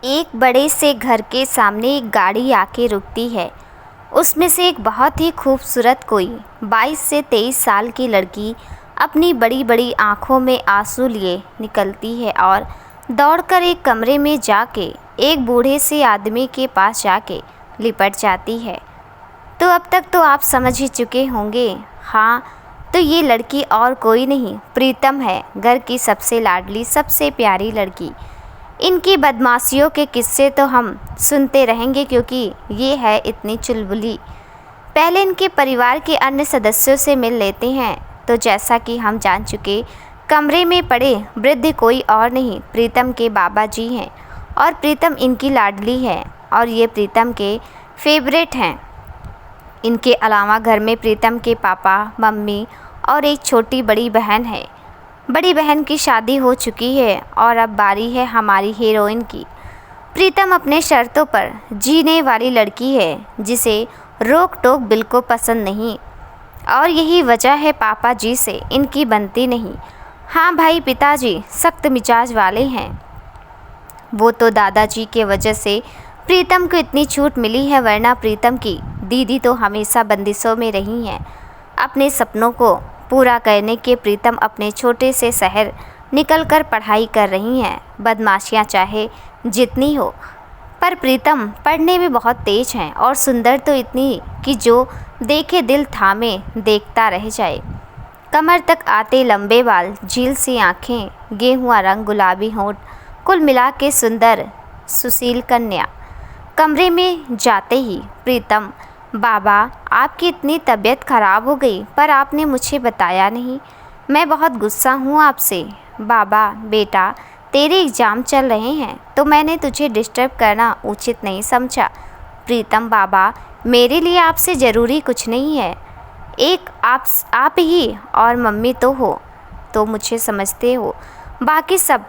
एक बड़े से घर के सामने एक गाड़ी आके रुकती है। उसमें से एक बहुत ही खूबसूरत कोई 22 से 23 साल की लड़की अपनी बड़ी बड़ी आँखों में आंसू लिए निकलती है और दौड़कर एक कमरे में जाके एक बूढ़े से आदमी के पास जाके लिपट जाती है। तो अब तक तो आप समझ ही चुके होंगे। हाँ, तो ये लड़की और कोई नहीं प्रीतम है, घर की सबसे लाडली सबसे प्यारी लड़की। इनकी बदमाशियों के किस्से तो हम सुनते रहेंगे क्योंकि ये है इतनी चुलबुली। पहले इनके परिवार के अन्य सदस्यों से मिल लेते हैं। तो जैसा कि हम जान चुके, कमरे में पड़े वृद्ध कोई और नहीं प्रीतम के बाबा जी हैं और प्रीतम इनकी लाडली है और ये प्रीतम के फेवरेट हैं। इनके अलावा घर में प्रीतम के पापा, मम्मी और एक छोटी बड़ी बहन है। बड़ी बहन की शादी हो चुकी है और अब बारी है हमारी हीरोइन की। प्रीतम अपने शर्तों पर जीने वाली लड़की है जिसे रोक टोक बिल्कुल पसंद नहीं और यही वजह है पापा जी से इनकी बनती नहीं। हाँ भाई, पिताजी सख्त मिजाज वाले हैं। वो तो दादाजी के वजह से प्रीतम को इतनी छूट मिली है, वरना प्रीतम की दीदी तो हमेशा बंदिशों में रही हैं। अपने सपनों को पूरा करने के प्रीतम अपने छोटे से शहर निकलकर पढ़ाई कर रही हैं। बदमाशियाँ चाहे जितनी हो, पर प्रीतम पढ़ने में बहुत तेज हैं और सुंदर तो इतनी कि जो देखे दिल थामे देखता रह जाए। कमर तक आते लंबे बाल, झील सी आँखें, गेहुआ रंग, गुलाबी होंठ, कुल मिला के सुंदर सुशील कन्या। कमरे में जाते ही प्रीतम, बाबा आपकी इतनी तबीयत ख़राब हो गई पर आपने मुझे बताया नहीं, मैं बहुत गुस्सा हूँ आपसे। बाबा बेटा, तेरे एग्ज़ाम चल रहे हैं तो मैंने तुझे डिस्टर्ब करना उचित नहीं समझा। प्रीतम, बाबा मेरे लिए आपसे ज़रूरी कुछ नहीं है, एक आप ही और मम्मी तो हो, तो मुझे समझते हो, बाकी सब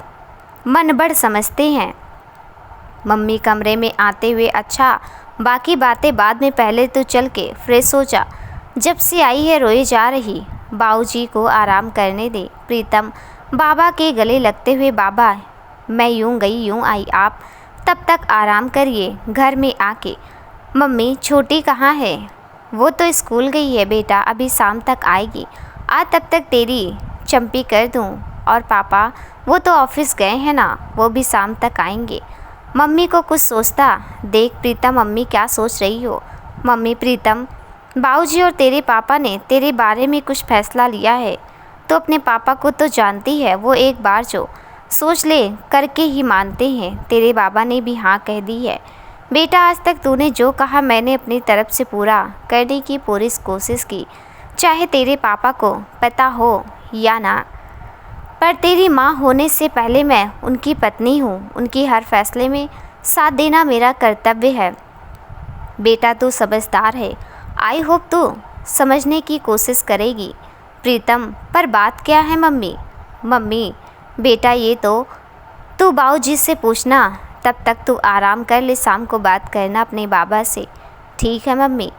मनबड़ समझते हैं। मम्मी कमरे में आते हुए, अच्छा बाकी बातें बाद में, पहले तो चल के फ्रेश हो जा, जब से आई है रोए जा रही, बाबूजी को आराम करने दे। प्रीतम बाबा के गले लगते हुए, बाबा मैं यूँ गई यूँ आई, आप तब तक आराम करिए। घर में आके, मम्मी छोटी कहाँ है? वो तो स्कूल गई है बेटा, अभी शाम तक आएगी, आज तब तक तेरी चंपी कर दूँ। और पापा वो तो ऑफिस गए हैं ना, वो भी शाम तक आएंगे। मम्मी को कुछ सोचता देख प्रीतम, मम्मी क्या सोच रही हो? मम्मी, प्रीतम बाबूजी और तेरे पापा ने तेरे बारे में कुछ फैसला लिया है, तो अपने पापा को तो जानती है, वो एक बार जो सोच ले करके ही मानते हैं। तेरे बाबा ने भी हाँ कह दी है। बेटा आज तक तूने जो कहा मैंने अपनी तरफ से पूरा करने की पूरी कोशिश की, चाहे तेरे पापा को पता हो या ना, पर तेरी माँ होने से पहले मैं उनकी पत्नी हूँ, उनकी हर फैसले में साथ देना मेरा कर्तव्य है। बेटा तू समझदार है, आई होप तू समझने की कोशिश करेगी। प्रीतम, पर बात क्या है मम्मी? मम्मी बेटा ये तो तू बाबूजी से पूछना, तब तक तू आराम कर ले, शाम को बात करना अपने बाबा से। ठीक है मम्मी।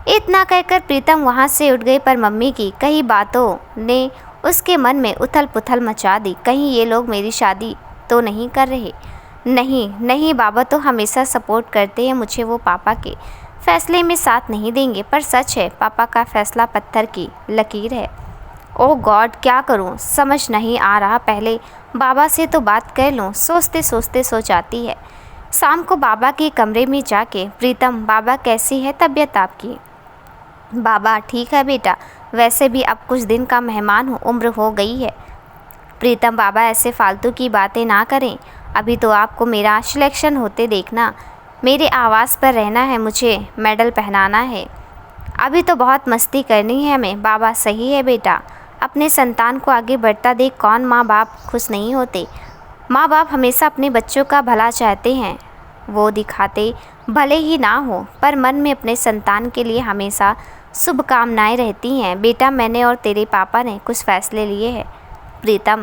इतना कहकर प्रीतम वहाँ से उठ गई, पर मम्मी की कई बातों ने उसके मन में उथल पुथल मचा दी। कहीं ये लोग मेरी शादी तो नहीं कर रहे? नहीं नहीं, बाबा तो हमेशा सपोर्ट करते हैं मुझे, वो पापा के फैसले में साथ नहीं देंगे। पर सच है, पापा का फैसला पत्थर की लकीर है। ओह गॉड, क्या करूं समझ नहीं आ रहा, पहले बाबा से तो बात कर लूं, सोचते सोचते सो जाती है। शाम को बाबा के कमरे में जाके, प्रीतम बाबा कैसी है तबीयत आपकी? बाबा ठीक है बेटा, वैसे भी अब कुछ दिन का मेहमान हूँ, उम्र हो गई है। प्रीतम, बाबा ऐसे फालतू की बातें ना करें, अभी तो आपको मेरा सिलेक्शन होते देखना, मेरे आवास पर रहना है, मुझे मेडल पहनाना है, अभी तो बहुत मस्ती करनी है हमें। बाबा सही है बेटा, अपने संतान को आगे बढ़ता देख कौन माँ बाप खुश नहीं होते। माँ बाप हमेशा अपने बच्चों का भला चाहते हैं, वो दिखाते भले ही ना हो, पर मन में अपने संतान के लिए हमेशा शुभकामनाएं रहती हैं। बेटा मैंने और तेरे पापा ने कुछ फैसले लिए हैं। प्रीतम,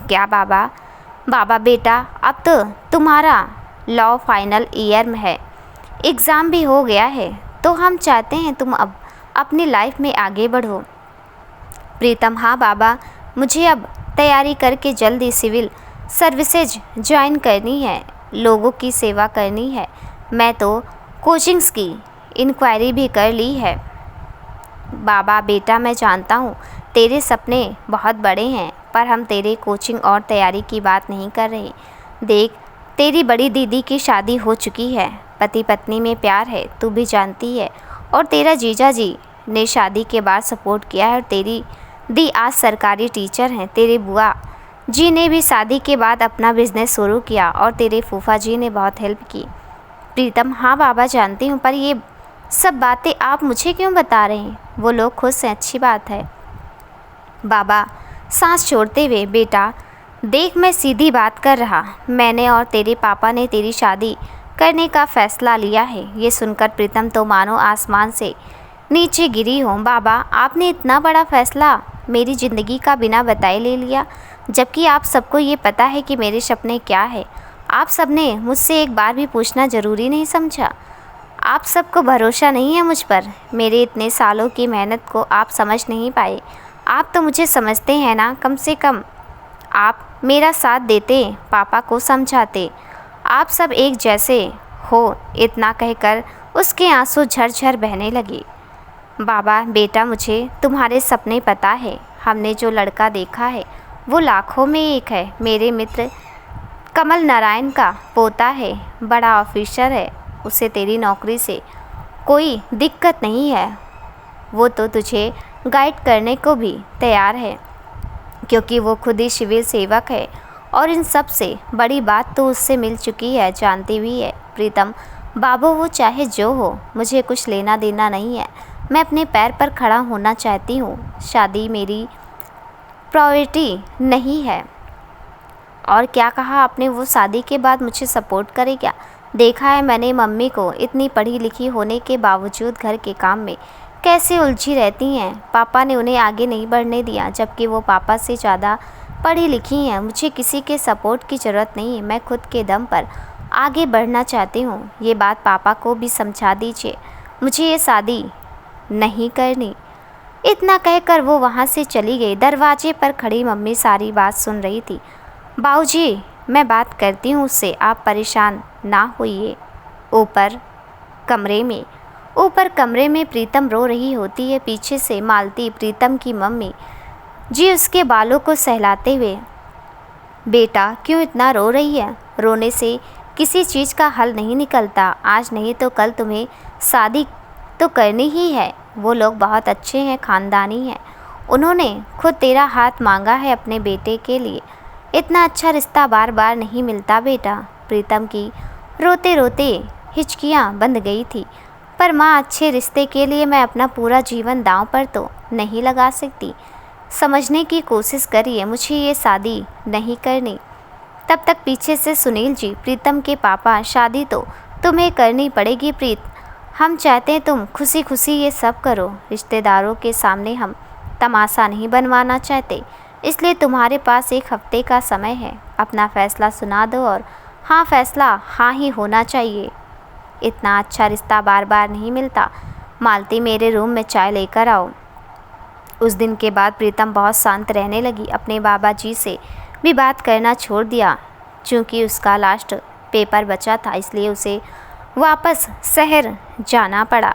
क्या बाबा? बाबा बेटा अब तो तुम्हारा लॉ फाइनल ईयर में है, एग्ज़ाम भी हो गया है, तो हम चाहते हैं तुम अब अपनी लाइफ में आगे बढ़ो। प्रीतम, हाँ बाबा, मुझे अब तैयारी करके जल्दी सिविल सर्विसेज ज्वाइन करनी है, लोगों की सेवा करनी है। मैं तो कोचिंग्स की इंक्वायरी भी कर ली है। बाबा बेटा, मैं जानता हूँ तेरे सपने बहुत बड़े हैं, पर हम तेरे कोचिंग और तैयारी की बात नहीं कर रहे। देख, तेरी बड़ी दीदी की शादी हो चुकी है, पति पत्नी में प्यार है, तू भी जानती है। और तेरा जीजा जी ने शादी के बाद सपोर्ट किया है, और तेरी दी आज सरकारी टीचर हैं। तेरे बुआ जी ने भी शादी के बाद अपना बिजनेस शुरू किया, और तेरे फूफा जी ने बहुत हेल्प की। प्रीतम, हाँ बाबा जानती हूँ, पर ये सब बातें आप मुझे क्यों बता रहे हैं? वो लोग खुश हैं, अच्छी बात है। बाबा सांस छोड़ते हुए, बेटा देख, मैं सीधी बात कर रहा। मैंने और तेरे पापा ने तेरी शादी करने का फैसला लिया है। ये सुनकर प्रीतम तो मानो आसमान से नीचे गिरी हो। बाबा, आपने इतना बड़ा फैसला मेरी ज़िंदगी का बिना बताए ले लिया, जबकि आप सबको ये पता है कि मेरे सपने क्या है। आप सबने मुझसे एक बार भी पूछना ज़रूरी नहीं समझा। आप सबको भरोसा नहीं है मुझ पर। मेरे इतने सालों की मेहनत को आप समझ नहीं पाए। आप तो मुझे समझते हैं ना, कम से कम आप मेरा साथ देते, पापा को समझाते। आप सब एक जैसे हो। इतना कहकर उसके आंसू झरझर बहने लगे। बाबा बेटा, मुझे तुम्हारे सपने पता है। हमने जो लड़का देखा है वो लाखों में एक है। मेरे मित्र कमल नारायण का पोता है, बड़ा ऑफिसर है। उसे तेरी नौकरी से कोई दिक्कत नहीं है। वो तो तुझे गाइड करने को भी तैयार है, क्योंकि वो खुद ही सिविल सेवक है। और इन सब से बड़ी बात तो उससे मिल चुकी है, जानती भी है। प्रीतम, बाबू वो चाहे जो हो, मुझे कुछ लेना देना नहीं है। मैं अपने पैर पर खड़ा होना चाहती हूँ। शादी मेरी प्रायोरिटी नहीं है। और क्या कहा आपने? वो शादी के बाद मुझे सपोर्ट करेगा? देखा है मैंने मम्मी को, इतनी पढ़ी लिखी होने के बावजूद घर के काम में कैसे उलझी रहती हैं। पापा ने उन्हें आगे नहीं बढ़ने दिया, जबकि वो पापा से ज़्यादा पढ़ी लिखी हैं। मुझे किसी के सपोर्ट की ज़रूरत नहीं है। मैं खुद के दम पर आगे बढ़ना चाहती हूँ। ये बात पापा को भी समझा दीजिए। मुझे ये शादी नहीं करनी। इतना कहकर वो वहाँ से चली गई। दरवाजे पर खड़ी मम्मी सारी बात सुन रही थी। बाबूजी, मैं बात करती हूँ उससे, आप परेशान ना होइए। ऊपर कमरे में प्रीतम रो रही होती है। पीछे से मालती, प्रीतम की मम्मी जी, उसके बालों को सहलाते हुए, बेटा क्यों इतना रो रही है? रोने से किसी चीज़ का हल नहीं निकलता। आज नहीं तो कल तुम्हें शादी तो करनी ही है। वो लोग बहुत अच्छे हैं, ख़ानदानी हैं। उन्होंने खुद तेरा हाथ मांगा है अपने बेटे के लिए। इतना अच्छा रिश्ता बार बार नहीं मिलता बेटा। प्रीतम की रोते रोते हिचकियाँ बंध गई थी। पर माँ, अच्छे रिश्ते के लिए मैं अपना पूरा जीवन दांव पर तो नहीं लगा सकती। समझने की कोशिश करिए, मुझे ये शादी नहीं करनी। तब तक पीछे से सुनील जी, प्रीतम के पापा, शादी तो तुम्हें करनी पड़ेगी प्रीत। हम चाहते हैं तुम खुशी खुशी ये सब करो। रिश्तेदारों के सामने हम तमाशा नहीं बनवाना चाहते, इसलिए तुम्हारे पास 1 हफ्ते का समय है। अपना फैसला सुना दो, और हाँ, फैसला हाँ ही होना चाहिए। इतना अच्छा रिश्ता बार बार नहीं मिलता। मालती, मेरे रूम में चाय लेकर आओ। उस दिन के बाद प्रीतम बहुत शांत रहने लगी। अपने बाबा जी से भी बात करना छोड़ दिया। चूँकि उसका लास्ट पेपर बचा था, इसलिए उसे वापस शहर जाना पड़ा।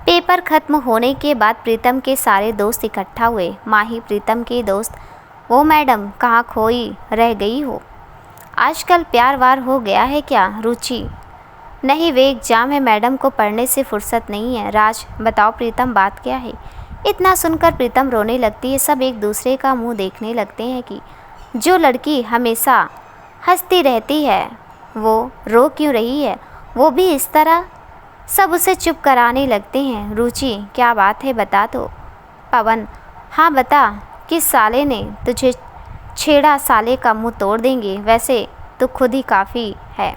पेपर ख़त्म होने के बाद प्रीतम के सारे दोस्त इकट्ठा हुए। माही प्रीतम के दोस्त, वो मैडम कहाँ खोई रह गई हो? आजकल प्यार वार हो गया है क्या? रुचि, नहीं वे एग्ज़ाम है, मैडम को पढ़ने से फुर्सत नहीं है। राज, बताओ प्रीतम बात क्या है? इतना सुनकर प्रीतम रोने लगती है। सब एक दूसरे का मुंह देखने लगते हैं कि जो लड़की हमेशा हंसती रहती है वो रो क्यों रही है, वो भी इस तरह। सब उसे चुप कराने लगते हैं। रुचि, क्या बात है, बता दो। पवन, हाँ बता, किस साले ने तुझे छेड़ा? साले का मुंह तोड़ देंगे, वैसे तो खुद ही काफ़ी है।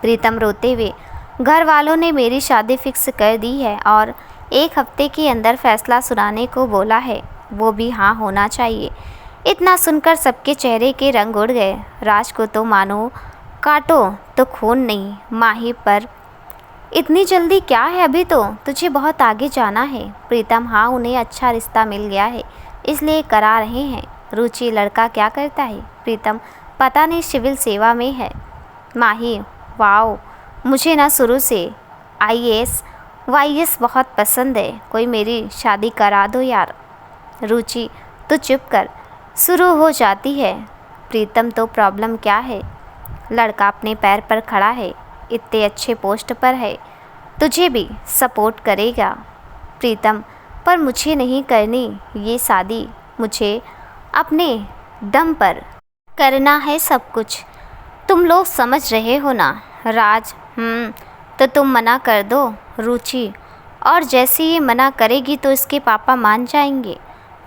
प्रीतम रोते हुए, घर वालों ने मेरी शादी फिक्स कर दी है और 1 हफ्ते के अंदर फैसला सुनाने को बोला है, वो भी हाँ होना चाहिए। इतना सुनकर सबके चेहरे के रंग उड़ गए। राज को तो मानो काटो तो खून नहीं। माही, पर इतनी जल्दी क्या है? अभी तो तुझे बहुत आगे जाना है। प्रीतम, हाँ, उन्हें अच्छा रिश्ता मिल गया है, इसलिए करा रहे हैं। रुचि, लड़का क्या करता है? प्रीतम, पता नहीं, सिविल सेवा में है। माही, वाओ, मुझे ना शुरू से आईएएस वाईएएस बहुत पसंद है, कोई मेरी शादी करा दो यार। रुचि, तू चुप कर, शुरू हो जाती है। प्रीतम, तो प्रॉब्लम क्या है? लड़का अपने पैर पर खड़ा है, इतने अच्छे पोस्ट पर है, तुझे भी सपोर्ट करेगा। प्रीतम, पर मुझे नहीं करनी ये शादी, मुझे अपने दम पर करना है सब कुछ। तुम लोग समझ रहे हो ना? राज, तो तुम मना कर दो। रुचि, और जैसे ये मना करेगी तो इसके पापा मान जाएंगे।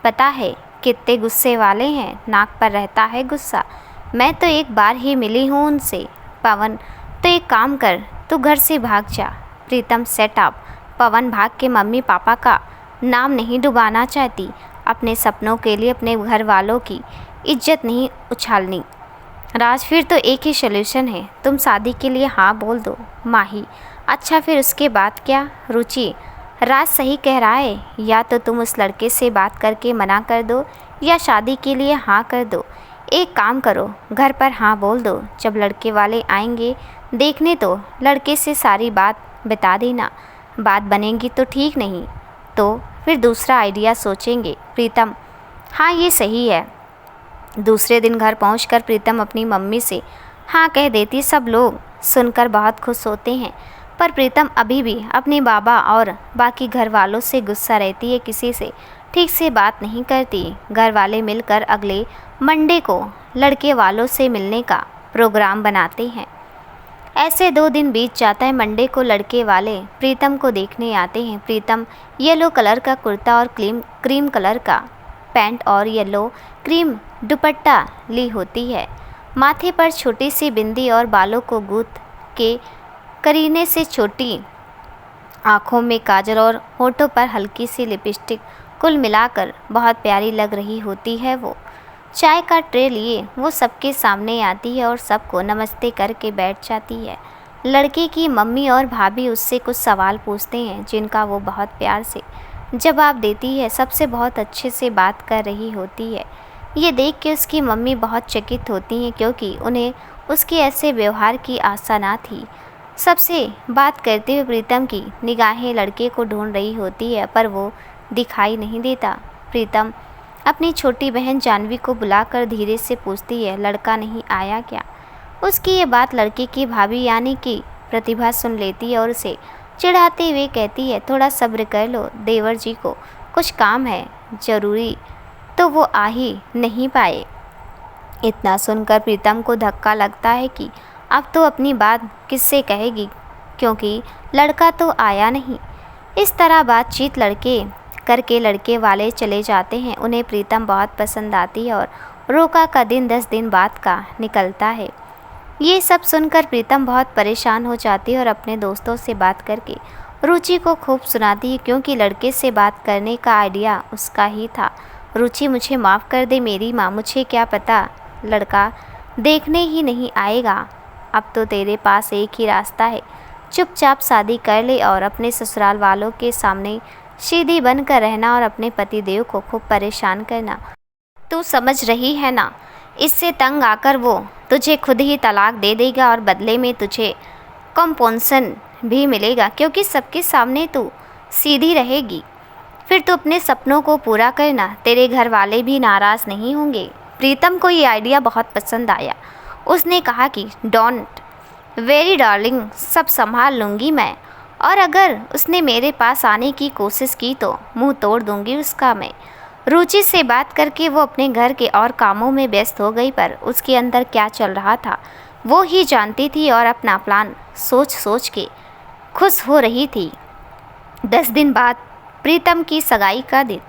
पता है कितने गुस्से वाले हैं, नाक पर रहता है गुस्सा। मैं तो एक बार ही मिली हूँ उनसे। पवन, तो एक काम कर, तू घर से भाग जा। प्रीतम, सेट अप। पवन भाग के मम्मी पापा का नाम नहीं डुबाना चाहती, अपने सपनों के लिए अपने घर वालों की इज्जत नहीं उछालनी। राज, फिर तो एक ही सॉल्यूशन है, तुम शादी के लिए हाँ बोल दो। माही, अच्छा फिर उसके बाद क्या? रुचि, राज सही कह रहा है, या तो तुम उस लड़के से बात करके मना कर दो या शादी के लिए हाँ कर दो। एक काम करो, घर पर हाँ बोल दो, जब लड़के वाले आएंगे देखने तो लड़के से सारी बात बता देना। बात बनेगी तो ठीक, नहीं तो फिर दूसरा आइडिया सोचेंगे। प्रीतम, हाँ ये सही है। दूसरे दिन घर पहुंचकर प्रीतम अपनी मम्मी से हाँ कह देती। सब लोग सुनकर बहुत खुश होते हैं, पर प्रीतम अभी भी अपने बाबा और बाकी घर वालों से गुस्सा रहती है, किसी से ठीक से बात नहीं करती। घर वाले मिलकर अगले मंडे को लड़के वालों से मिलने का प्रोग्राम बनाते हैं। ऐसे 2 दिन बीत जाता है। मंडे को लड़के वाले प्रीतम को देखने आते हैं। प्रीतम येलो कलर का कुर्ता और क्रीम कलर का पैंट और येलो क्रीम दुपट्टा ली होती है। माथे पर छोटी सी बिंदी और बालों को गूंथ के करीने से छोटी, आँखों में काजल और होठों पर हल्की सी लिपस्टिक, कुल मिलाकर बहुत प्यारी लग रही होती है वो। चाय का ट्रे लिए वो सबके सामने आती है और सबको नमस्ते करके बैठ जाती है। लड़के की मम्मी और भाभी उससे कुछ सवाल पूछते हैं, जिनका वो बहुत प्यार से जवाब देती है। सबसे बहुत अच्छे से बात कर रही होती है। ये देख के उसकी मम्मी बहुत चकित होती हैं, क्योंकि उन्हें उसके ऐसे व्यवहार की आशा ना थी। सबसे बात करते हुए प्रीतम की निगाहें लड़के को ढूंढ रही होती है, पर वो दिखाई नहीं देता। प्रीतम अपनी छोटी बहन जानवी को बुलाकर धीरे से पूछती है, लड़का नहीं आया क्या? उसकी ये बात लड़के की भाभी यानी कि प्रतिभा सुन लेती है और उसे चिढ़ाते हुए कहती है, थोड़ा सब्र कर लो, देवर जी को कुछ काम है ज़रूरी, तो वो आ ही नहीं पाए। इतना सुनकर प्रीतम को धक्का लगता है कि अब तो अपनी बात किससे कहेगी, क्योंकि लड़का तो आया नहीं। इस तरह बातचीत लड़के वाले चले जाते हैं। उन्हें प्रीतम बहुत पसंद आती है और रोका का दिन 10 दिन बाद का निकलता है। ये सब सुनकर प्रीतम बहुत परेशान हो जाती है और अपने दोस्तों से बात करके रुचि को खूब सुनाती है, क्योंकि लड़के से बात करने का आइडिया उसका ही था। रुचि, मुझे माफ़ कर दे मेरी माँ, मुझे क्या पता लड़का देखने ही नहीं आएगा। अब तो तेरे पास एक ही रास्ता है, चुपचाप शादी कर ले और अपने ससुराल वालों के सामने सीधी बनकर रहना और अपने पतिदेव को खूब परेशान करना। तू समझ रही है ना? इससे तंग आकर वो तुझे खुद ही तलाक दे देगा और बदले में तुझे कंपोनेशन भी मिलेगा, क्योंकि सबके सामने तू सीधी रहेगी। फिर तू अपने सपनों को पूरा करना, तेरे घर वाले भी नाराज़ नहीं होंगे। प्रीतम को ये आइडिया बहुत पसंद आया। उसने कहा कि डोंट वेरी डार्लिंग, सब संभाल लूँगी मैं, और अगर उसने मेरे पास आने की कोशिश की तो मुंह तोड़ दूँगी उसका मैं। रुचि से बात करके वो अपने घर के और कामों में व्यस्त हो गई, पर उसके अंदर क्या चल रहा था वो ही जानती थी और अपना प्लान सोच सोच के खुश हो रही थी। 10 दिन बाद प्रीतम की सगाई का दिन।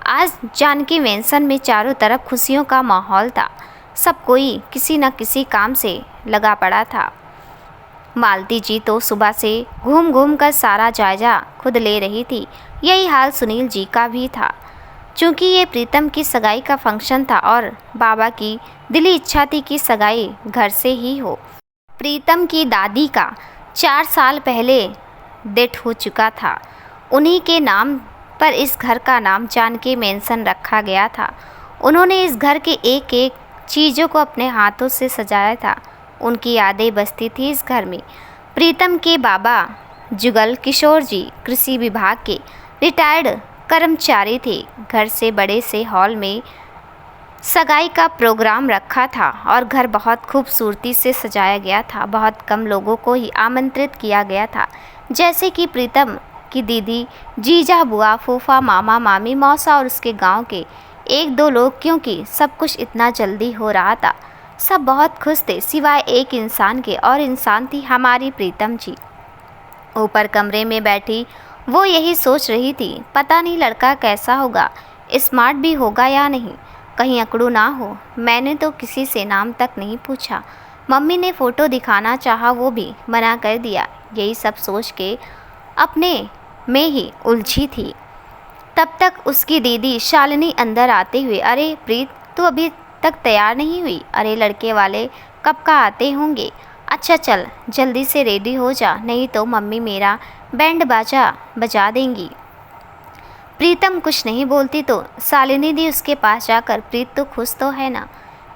आज जानकी मेंशन में चारों तरफ खुशियों का माहौल था। सब कोई किसी न किसी काम से लगा पड़ा था। मालती जी तो सुबह से घूम घूम कर सारा जायजा खुद ले रही थी। यही हाल सुनील जी का भी था। चूँकि ये प्रीतम की सगाई का फंक्शन था और बाबा की दिली इच्छा थी कि सगाई घर से ही हो। प्रीतम की दादी का 4 साल पहले डेथ हो चुका था। उन्हीं के नाम पर इस घर का नाम जानकी मेंशन रखा गया था। उन्होंने इस घर के एक एक चीज़ों को अपने हाथों से सजाया था। उनकी यादें बसती थी इस घर में। प्रीतम के बाबा जुगल किशोर जी कृषि विभाग के रिटायर्ड कर्मचारी थे। घर से बड़े से हॉल में सगाई का प्रोग्राम रखा था और घर बहुत खूबसूरती से सजाया गया था। बहुत कम लोगों को ही आमंत्रित किया गया था, जैसे कि प्रीतम की दीदी, जीजा, बुआ, फूफा, मामा, मामी, मौसा और उसके गांव के एक दो लोग, क्योंकि सब कुछ इतना जल्दी हो रहा था। सब बहुत खुश थे सिवाय एक इंसान के, और इंसान थी हमारी प्रीतम जी। ऊपर कमरे में बैठी वो यही सोच रही थी, पता नहीं लड़का कैसा होगा, स्मार्ट भी होगा या नहीं, कहीं अकड़ू ना हो। मैंने तो किसी से नाम तक नहीं पूछा। मम्मी ने फ़ोटो दिखाना चाहा, वो भी मना कर दिया। यही सब सोच के अपने में ही उलझी थी। तब तक उसकी दीदी शालिनी अंदर आते हुए, अरे प्रीत, तू अभी तक तैयार नहीं हुई? अरे लड़के वाले कब का आते होंगे। अच्छा चल जल्दी से रेडी हो जा, नहीं तो मम्मी मेरा बैंड बाजा बजा देंगी। प्रीतम कुछ नहीं बोलती तो शालिनी दी उसके पास जाकर, प्रीत तो खुश तो है ना?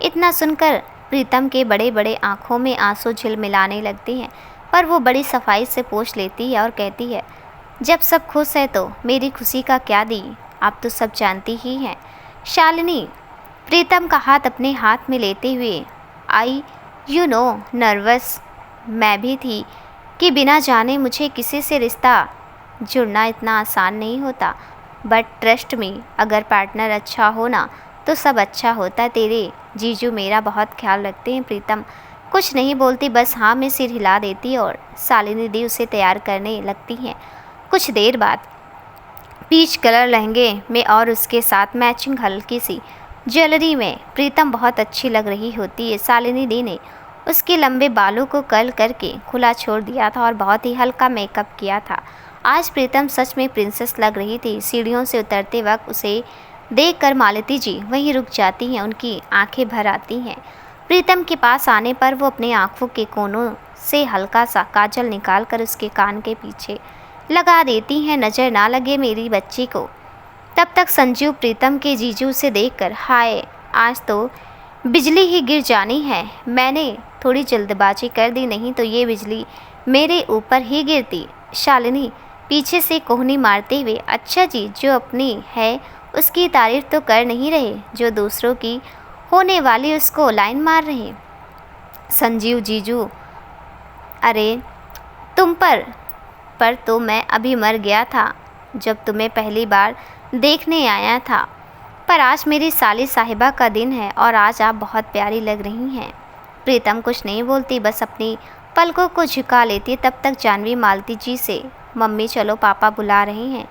इतना सुनकर प्रीतम के बड़े बड़े आँखों में आंसू झिलमिलाने लगते हैं, पर वो बड़ी सफाई से पोंछ लेती है और कहती है, जब सब खुश है तो मेरी खुशी का क्या दी, आप तो सब जानती ही हैं। शालिनी प्रीतम का हाथ अपने हाथ में लेते हुए, आई यू नो नर्वस मैं भी थी कि बिना जाने मुझे किसी से रिश्ता जुड़ना इतना आसान नहीं होता, बट ट्रस्ट मी, अगर पार्टनर अच्छा हो ना तो सब अच्छा होता है। तेरे जीजू मेरा बहुत ख्याल रखते हैं। प्रीतम कुछ नहीं बोलती, बस हाँ में सिर हिला देती और शालिनी दी उसे तैयार करने लगती हैं। कुछ देर बाद पीच कलर लहंगे में और उसके साथ मैचिंग हल्की सी ज्वेलरी में प्रीतम बहुत अच्छी लग रही होती है। शालिनी दी ने उसके लंबे बालों को कर्ल करके खुला छोड़ दिया था और बहुत ही हल्का मेकअप किया था। आज प्रीतम सच में प्रिंसेस लग रही थी। सीढ़ियों से उतरते वक्त उसे देखकर मालती जी वहीं रुक जाती हैं, उनकी आंखें भर आती हैं। प्रीतम के पास आने पर वो अपने आंखों के कोनों से हल्का सा काजल निकाल कर उसके कान के पीछे लगा देती हैं, नज़र ना लगे मेरी बच्ची को। तब तक संजीव प्रीतम के जीजू से देखकर, हाय आज तो बिजली ही गिर जानी है, मैंने थोड़ी जल्दबाजी कर दी, नहीं तो ये बिजली मेरे ऊपर ही गिरती। शालिनी पीछे से कोहनी मारते हुए, अच्छा जी, जो अपनी है उसकी तारीफ तो कर नहीं रहे, जो दूसरों की होने वाली उसको लाइन मार रहे। संजीव जीजू, अरे तुम पर तो मैं अभी मर गया था जब तुम्हें पहली बार देखने आया था, पर आज मेरी साली साहिबा का दिन है और आज आप बहुत प्यारी लग रही हैं। प्रीतम कुछ नहीं बोलती, बस अपनी पलकों को झुका लेती। तब तक जानवी मालती जी से, मम्मी चलो पापा बुला रहे हैं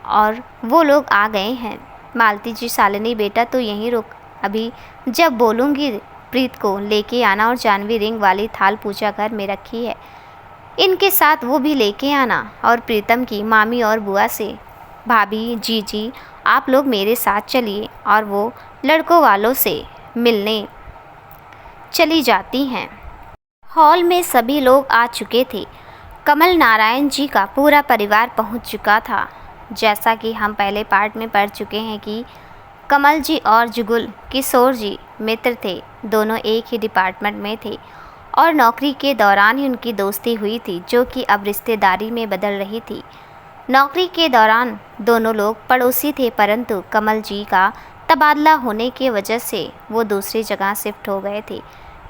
और वो लोग आ गए हैं। मालती जी, शालिनी बेटा तो यहीं रुक, अभी जब बोलूँगी प्रीत को लेके आना, और जानवी रिंग वाली थाल पूजा घर में रखी है, इनके साथ वो भी लेके आना। और प्रीतम की मामी और बुआ से, भाभी जी आप लोग मेरे साथ चलिए, और वो लड़कों वालों से मिलने चली जाती हैं। हॉल में सभी लोग आ चुके थे। कमल नारायण जी का पूरा परिवार पहुंच चुका था। जैसा कि हम पहले पार्ट में पढ़ चुके हैं कि कमल जी और जुगल किशोर जी मित्र थे, दोनों एक ही डिपार्टमेंट में थे और नौकरी के दौरान ही उनकी दोस्ती हुई थी, जो कि अब रिश्तेदारी में बदल रही थी। नौकरी के दौरान दोनों लोग पड़ोसी थे, परंतु कमल जी का तबादला होने की वजह से वो दूसरी जगह शिफ्ट हो गए थे।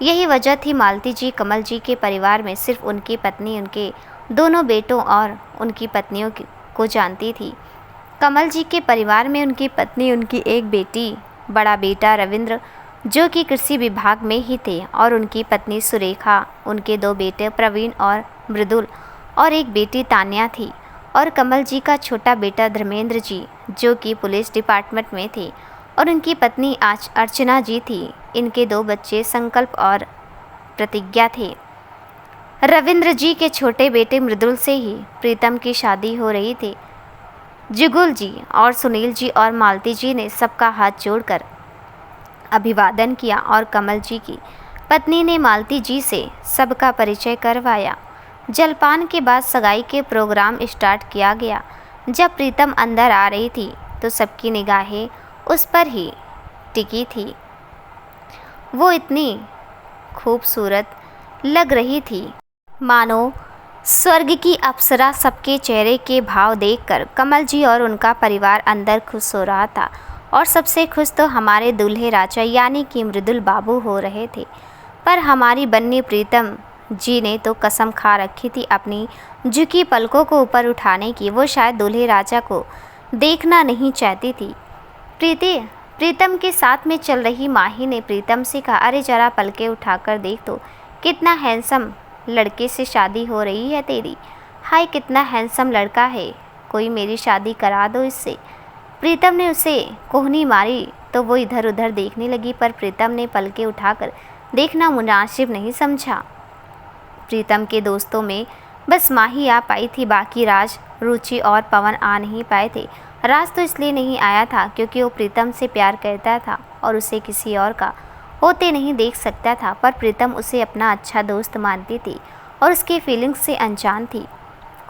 यही वजह थी मालती जी कमल जी के परिवार में सिर्फ उनकी पत्नी, उनके दोनों बेटों और उनकी पत्नियों को जानती थी। कमल जी के परिवार में उनकी पत्नी, उनकी एक बेटी, बड़ा बेटा रविंद्र जो कि कृषि विभाग में ही थे, और उनकी पत्नी सुरेखा, उनके दो बेटे प्रवीण और मृदुल और एक बेटी तान्या थी, और कमल जी का छोटा बेटा धर्मेंद्र जी जो कि पुलिस डिपार्टमेंट में थे, और उनकी पत्नी आज अर्चना जी थी। इनके दो बच्चे संकल्प और प्रतिज्ञा थे। रविंद्र जी के छोटे बेटे मृदुल से ही प्रीतम की शादी हो रही थी। जुगुल जी और सुनील जी और मालती जी ने सबका हाथ जोड़कर अभिवादन किया और कमल जी की पत्नी ने मालती जी से सबका परिचय करवाया। जलपान के बाद सगाई के प्रोग्राम स्टार्ट किया गया। जब प्रीतम अंदर आ रही थी तो सबकी निगाहें उस पर ही टिकी थी। वो इतनी खूबसूरत लग रही थी। मानो स्वर्ग की अप्सरा सबके चेहरे के भाव देखकर कमल जी और उनका परिवार अंदर खुश हो रहा था। और सबसे खुश तो हमारे दूल्हे राजा यानी कि मृदुल बाबू हो रहे थे। पर हमारी बन्नी प्रीतम जी ने तो कसम खा रखी थी अपनी झुकी पलकों को ऊपर उठाने की। वो शायद दूल्हे राजा को देखना नहीं चाहती थी। प्रीतम के साथ में चल रही माही ने प्रीतम से कहा, अरे जरा पलके उठाकर देख तो, कितना हैंडसम लड़के से शादी हो रही है तेरी। हाय कितना हैंडसम लड़का है, कोई मेरी शादी करा दो इससे। प्रीतम ने उसे कोहनी मारी तो वो इधर उधर देखने लगी, पर प्रीतम ने पलके उठाकर देखना मुनासिब नहीं समझा। प्रीतम के दोस्तों में बस माही आ पाई थी, बाकी राज, रुचि और पवन आ नहीं पाए थे। राज तो इसलिए नहीं आया था क्योंकि वो प्रीतम से प्यार करता था और उसे किसी और का होते नहीं देख सकता था। पर प्रीतम उसे अपना अच्छा दोस्त मानती थी और उसकी फीलिंग्स से अनजान थी।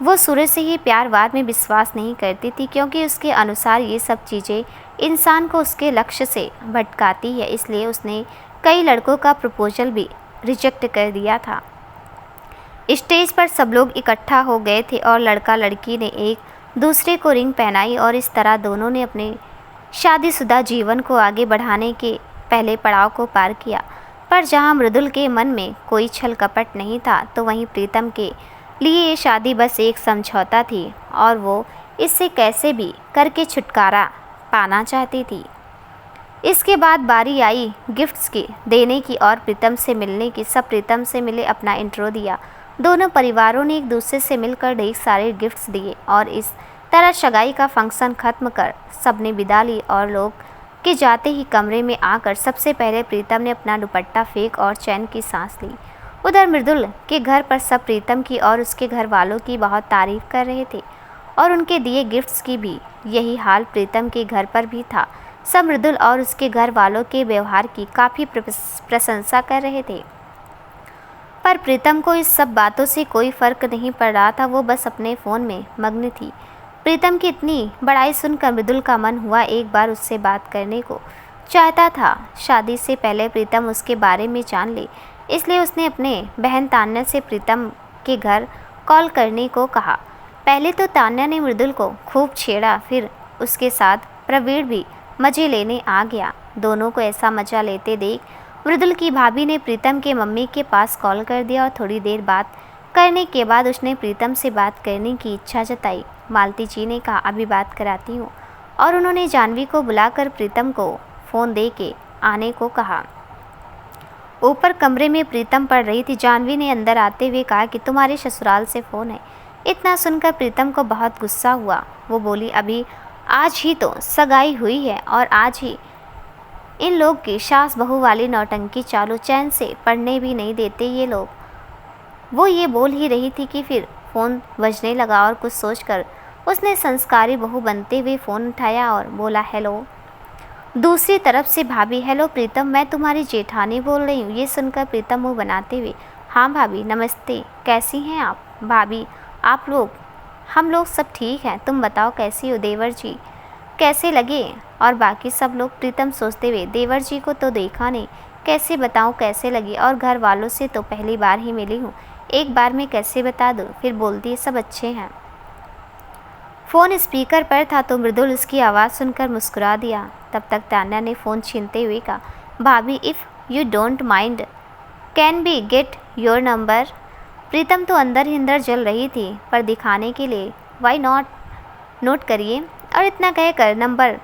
वो शुरू से ही प्यार-वार में विश्वास नहीं करती थी क्योंकि उसके अनुसार ये सब चीज़ें इंसान को उसके लक्ष्य से भटकाती है। इसलिए उसने कई लड़कों का प्रपोजल भी रिजेक्ट कर दिया था। स्टेज पर सब लोग इकट्ठा हो गए थे और लड़का लड़की ने एक दूसरे को रिंग पहनाई और इस तरह दोनों ने अपने शादीशुदा जीवन को आगे बढ़ाने के पहले पड़ाव को पार किया। पर जहां मृदुल के मन में कोई छल कपट नहीं था, तो वहीं प्रीतम के लिए ये शादी बस एक समझौता थी और वो इससे कैसे भी करके छुटकारा पाना चाहती थी। इसके बाद बारी आई गिफ्ट्स की देने की और प्रीतम से मिलने की। सब प्रीतम से मिले, अपना इंट्रो दिया। दोनों परिवारों ने एक दूसरे से मिलकर ढेर सारे गिफ्ट्स दिए और इस तरह सगाई का फंक्शन खत्म कर सबने विदा ली। और लोग के जाते ही कमरे में आकर सबसे पहले प्रीतम ने अपना दुपट्टा फेंक और चैन की सांस ली। उधर मृदुल के घर पर सब प्रीतम की और उसके घर वालों की बहुत तारीफ कर रहे थे और उनके दिए गिफ्ट्स की भी यही हाल प्रीतम के घर पर भी था। सब मृदुल और उसके घर वालों के व्यवहार की काफ़ी प्रशंसा कर रहे थे। पर प्रीतम को इस सब बातों से कोई फ़र्क नहीं पड़ रहा था। वो बस अपने फ़ोन में मग्न थी। प्रीतम की इतनी बड़ाई सुनकर मृदुल का मन हुआ एक बार उससे बात करने को चाहता था। शादी से पहले प्रीतम उसके बारे में जान ले, इसलिए उसने अपने बहन तान्या से प्रीतम के घर कॉल करने को कहा। पहले तो तान्या ने मृदुल को खूब छेड़ा, फिर उसके साथ प्रवीण भी मज़े लेने आ गया। दोनों को ऐसा मज़ा लेते देख मृदुल की भाभी ने प्रीतम के मम्मी के पास कॉल कर दिया और थोड़ी देर बात करने के बाद उसने प्रीतम से बात करने की इच्छा जताई। मालती जी ने कहा, अभी बात कराती हूँ, और उन्होंने जानवी को बुलाकर प्रीतम को फ़ोन दे के आने को कहा। ऊपर कमरे में प्रीतम पढ़ रही थी। जानवी ने अंदर आते हुए कहा कि तुम्हारे ससुराल से फ़ोन है। इतना सुनकर प्रीतम को बहुत गुस्सा हुआ। वो बोली, अभी आज ही तो सगाई हुई है और आज ही इन लोग की सास बहू वाली नौटंकी चालू, चैन से पढ़ने भी नहीं देते ये लोग। वो ये बोल ही रही थी कि फिर फ़ोन बजने लगा और कुछ सोचकर उसने संस्कारी बहू बनते हुए फ़ोन उठाया और बोला, हेलो। दूसरी तरफ से भाभी, हेलो प्रीतम, मैं तुम्हारी जेठानी बोल रही हूँ। ये सुनकर प्रीतम मुँह बनाते हुए, हाँ भाभी नमस्ते, कैसी हैं आप? भाभी, आप लोग, हम लोग सब ठीक हैं, तुम बताओ कैसी हो? देवर जी कैसे लगे और बाकी सब लोग? प्रीतम सोचते हुए, देवर जी को तो देखा नहीं, कैसे बताऊं कैसे लगी, और घर वालों से तो पहली बार ही मिली हूँ, एक बार में कैसे बता दूँ? फिर बोलती है, सब अच्छे हैं। फ़ोन स्पीकर पर था तो मृदुल उसकी आवाज़ सुनकर मुस्कुरा दिया। तब तक तान्या ने फ़ोन छीनते हुए कहा, भाभी if you don't mind can be get your number. Pritam तो अंदर ही अंदर जल रही थी, पर दिखाने के लिए, वाई नॉट, नोट करिए, और इतना कहकर नंबर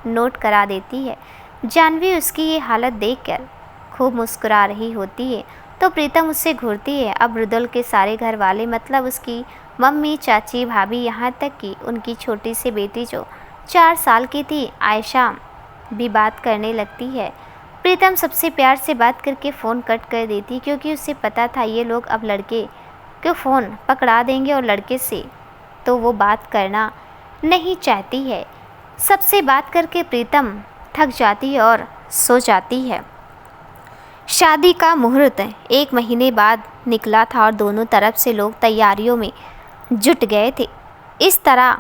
नोट करा देती है। जानवी उसकी ये हालत देखकर खूब मुस्कुरा रही होती है तो प्रीतम उससे घूरती है। अब मृदुल के सारे घर वाले, मतलब उसकी मम्मी, चाची, भाभी, यहाँ तक कि उनकी छोटी सी बेटी जो 4 साल की थी, आयशा, भी बात करने लगती है। प्रीतम सबसे प्यार से बात करके फ़ोन कट कर देती क्योंकि उसे पता था ये लोग अब लड़के को फ़ोन पकड़ा देंगे और लड़के से तो वो बात करना नहीं चाहती है। सबसे बात करके प्रीतम थक जाती है और सो जाती है। शादी का मुहूर्त 1 महीने बाद निकला था और दोनों तरफ से लोग तैयारियों में जुट गए थे। इस तरह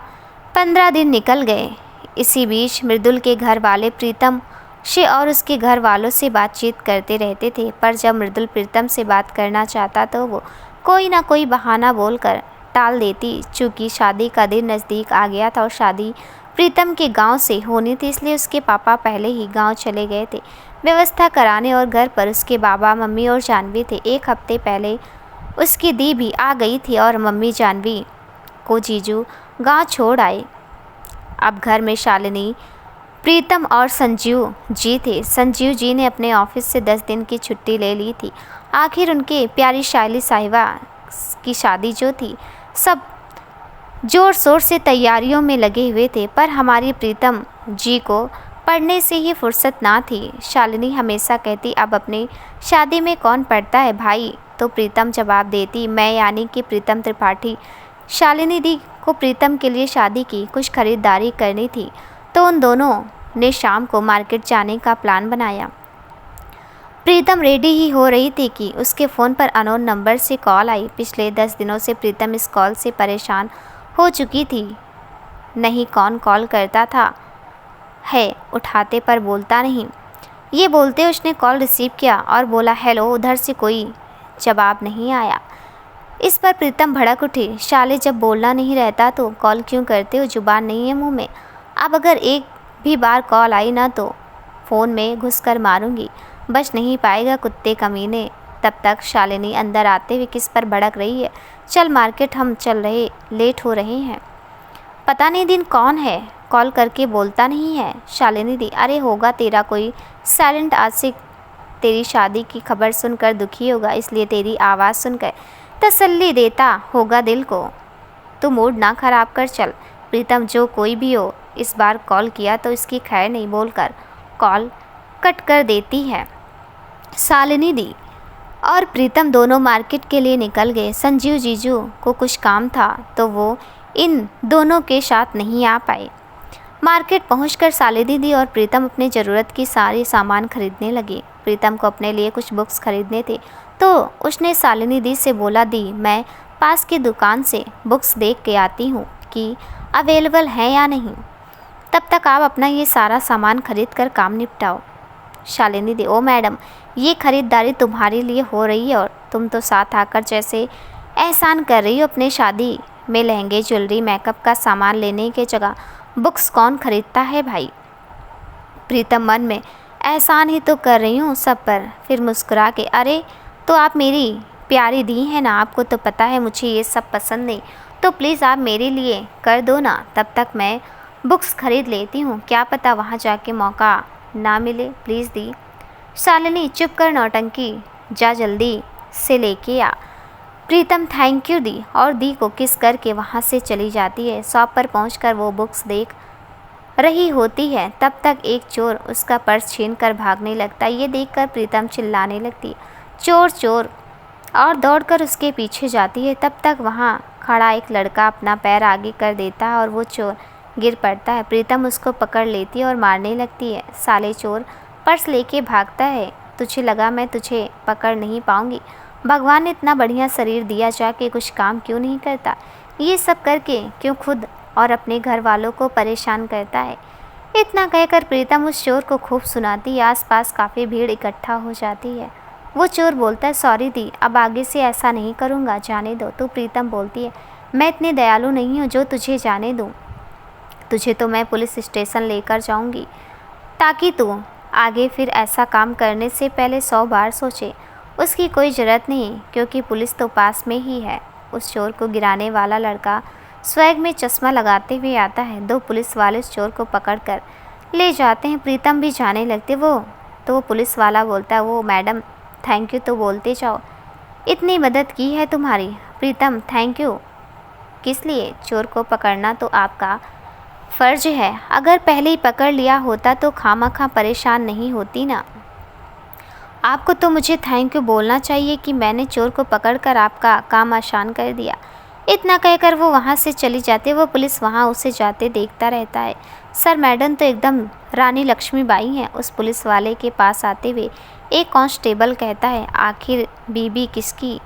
15 दिन निकल गए। इसी बीच मृदुल के घर वाले प्रीतम से और उसके घर वालों से बातचीत करते रहते थे, पर जब मृदुल प्रीतम से बात करना चाहता तो वो कोई ना कोई बहाना बोलकर टाल देती। चूँकि शादी का दिन नज़दीक आ गया था और शादी प्रीतम के गांव से होनी थी, इसलिए उसके पापा पहले ही गांव चले गए थे व्यवस्था कराने, और घर पर उसके बाबा, मम्मी और जानवी थे। एक हफ्ते पहले उसकी दी भी आ गई थी और मम्मी जानवी को जीजू गांव छोड़ आए। अब घर में शालिनी, प्रीतम और संजीव जी थे। संजीव जी ने अपने ऑफिस से 10 दिन की छुट्टी ले ली थी। आखिर उनके प्यारी शायली साहिबा की शादी जो थी, सब जोर शोर से तैयारियों में लगे हुए थे, पर हमारी प्रीतम जी को पढ़ने से ही फुर्सत ना थी। शालिनी हमेशा कहती, अब अपनी शादी में कौन पढ़ता है भाई, तो प्रीतम जवाब देती, मैं यानी कि प्रीतम त्रिपाठी। शालिनी दी को प्रीतम के लिए शादी की कुछ खरीदारी करनी थी, तो उन दोनों ने शाम को मार्केट जाने का प्लान बनाया। प्रीतम रेडी ही हो रही थी कि उसके फ़ोन पर अननोन नंबर से कॉल आई। पिछले 10 दिनों से प्रीतम इस कॉल से परेशान हो चुकी थी। नहीं कौन कॉल करता था है, उठाते पर बोलता नहीं। ये बोलते उसने कॉल रिसीव किया और बोला हेलो, उधर से कोई जवाब नहीं आया। इस पर प्रीतम भड़क उठी, शाले जब बोलना नहीं रहता तो कॉल क्यों करते हो, जुबान नहीं है मुंह में। अब अगर एक भी बार कॉल आई ना तो फ़ोन में घुसकर मारूंगी, बच नहीं पाएगा कुत्ते कमीने। तब तक शालिनी अंदर आते हुए किस पर भड़क रही है, चल मार्केट, हम चल रहे, लेट हो रहे हैं। पता नहीं दिन कौन है, कॉल करके बोलता नहीं है। शालिनी दी, अरे होगा तेरा कोई साइलेंट आशिक, तेरी शादी की खबर सुनकर दुखी होगा, इसलिए तेरी आवाज़ सुनकर तसल्ली देता होगा दिल को। तू मूड ना खराब कर, चल। प्रीतम जो कोई भी हो, इस बार कॉल किया तो इसकी खैर नहीं बोलकर कॉल कट कर देती है। शालिनी दी और प्रीतम दोनों मार्केट के लिए निकल गए। संजीव जीजू को कुछ काम था तो वो इन दोनों के साथ नहीं आ पाए। मार्केट पहुंचकर शालिनी दी और प्रीतम अपने ज़रूरत की सारी सामान खरीदने लगे। प्रीतम को अपने लिए कुछ बुक्स खरीदने थे तो उसने शालिनी दी से बोला, दी मैं पास की दुकान से बुक्स देख के आती हूँ कि अवेलेबल हैं या नहीं, तब तक आप अपना ये सारा सामान खरीद कर काम निपटाओ। शालिनी दी, ओ मैडम, ये खरीदारी तुम्हारे लिए हो रही है और तुम तो साथ आकर जैसे एहसान कर रही हो। अपने शादी में लहंगे, ज्वेलरी, मेकअप का सामान लेने के जगह बुक्स कौन खरीदता है भाई। प्रीतम मन में, एहसान ही तो कर रही हूँ सब पर, फिर मुस्कुरा के, अरे तो आप मेरी प्यारी दी है ना, आपको तो पता है मुझे ये सब पसंद नहीं, तो प्लीज़ आप मेरे लिए कर दो ना, तब तक मैं बुक्स खरीद लेती हूँ, क्या पता वहाँ जाके मौका ना मिले, प्लीज़ दी। शालिनी, चुप कर नौटंकी, जा जल्दी से लेके आ। प्रीतम थैंक यू दी और दी को किस करके वहाँ से चली जाती है। शॉप पर पहुँचकर वो बुक्स देख रही होती है, तब तक एक चोर उसका पर्स छीन कर भागने लगता है। ये देखकर प्रीतम चिल्लाने लगती, चोर चोर, और दौड़कर उसके पीछे जाती है। तब तक वहाँ खड़ा एक लड़का अपना पैर आगे कर देता है और वो चोर गिर पड़ता है। प्रीतम उसको पकड़ लेती है और मारने लगती है। साले चोर, पर्स लेके भागता है, तुझे लगा मैं तुझे पकड़ नहीं पाऊंगी। भगवान ने इतना बढ़िया शरीर दिया, जाके कुछ काम क्यों नहीं करता, ये सब करके क्यों खुद और अपने घर वालों को परेशान करता है। इतना कहकर प्रीतम उस चोर को खूब सुनाती है। आसपास काफ़ी भीड़ इकट्ठा हो जाती है। वो चोर बोलता है, सॉरी दी, अब आगे से ऐसा नहीं करूँगा, जाने दो। तो प्रीतम बोलती है, मैं इतनी दयालु नहीं हूँ जो तुझे जाने दूँ, तुझे तो मैं पुलिस स्टेशन लेकर जाऊँगी, ताकि तू आगे फिर ऐसा काम करने से पहले 100 बार सोचे। उसकी कोई ज़रूरत नहीं, क्योंकि पुलिस तो पास में ही है। उस चोर को गिराने वाला लड़का स्वैग में चश्मा लगाते हुए आता है। 2 पुलिस वाले उस चोर को पकड़कर ले जाते हैं। प्रीतम भी जाने लगते। वो पुलिस वाला बोलता है, वो मैडम थैंक यू तो बोलते जाओ, इतनी मदद की है तुम्हारी। प्रीतम, थैंक यू किस लिए, चोर को पकड़ना तो आपका फ़र्ज है, अगर पहले ही पकड़ लिया होता तो खामखा परेशान नहीं होती ना। आपको तो मुझे थैंक यू बोलना चाहिए कि मैंने चोर को पकड़कर आपका काम आसान कर दिया। इतना कहकर वो वहाँ से चली जाती है। वो पुलिस वहाँ उसे जाते देखता रहता है। सर, मैडम तो एकदम रानी लक्ष्मीबाई हैं। उस पुलिस वाले के पास आते हुए एक कांस्टेबल कहता है, आखिर बीबी किसकी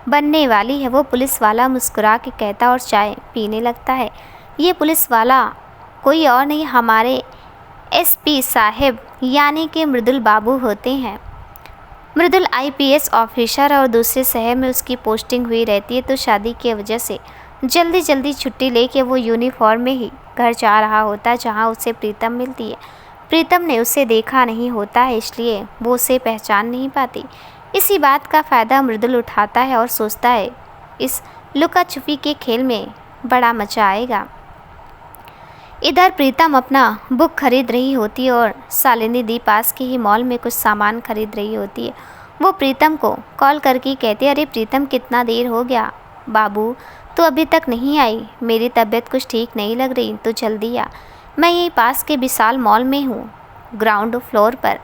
बनने वाली है। वो पुलिस वाला मुस्कुरा के कहता और चाय पीने लगता है। ये पुलिस वाला कोई और नहीं, हमारे एसपी साहब यानी कि मृदुल बाबू होते हैं। मृदुल आईपीएस ऑफिसर और दूसरे शहर में उसकी पोस्टिंग हुई रहती है, तो शादी की वजह से जल्दी जल्दी छुट्टी लेके वो यूनिफॉर्म में ही घर जा रहा होता है जहाँ उसे प्रीतम मिलती है। प्रीतम ने उसे देखा नहीं होता है, इसलिए वो उसे पहचान नहीं पाती। इसी बात का फ़ायदा मृदुल उठाता है और सोचता है इस लुका छुपी के खेल में बड़ा मज़ा आएगा। इधर प्रीतम अपना बुक खरीद रही होती है और शालिनी दी पास के ही मॉल में कुछ सामान खरीद रही होती है। वो प्रीतम को कॉल करके कहती है, अरे प्रीतम कितना देर हो गया, बाबू तो अभी तक नहीं आई, मेरी तबीयत कुछ ठीक नहीं लग रही, तो जल्दी आ। मैं यहीं पास के विशाल मॉल में हूँ, ग्राउंड फ्लोर पर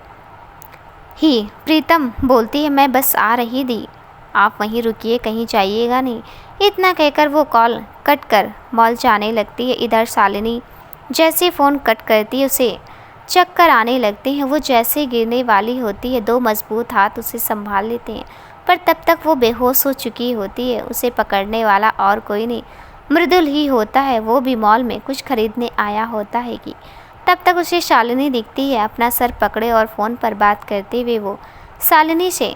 ही। प्रीतम बोलती है, मैं बस आ रही थी, आप वहीं रुकिए, कहीं जाइएगा नहीं। इतना कहकर वो कॉल कट कर मॉल जाने लगती है। इधर शालिनी जैसे फ़ोन कट करती है उसे चक्कर आने लगते हैं। वो जैसे गिरने वाली होती है, दो मजबूत हाथ उसे संभाल लेते हैं, पर तब तक वो बेहोश हो चुकी होती है। उसे पकड़ने वाला और कोई नहीं, मृदुल ही होता है। वो भी मॉल में कुछ खरीदने आया होता है कि तब तक उसे शालिनी दिखती है। अपना सर पकड़े और फ़ोन पर बात करते हुए वो शालिनी से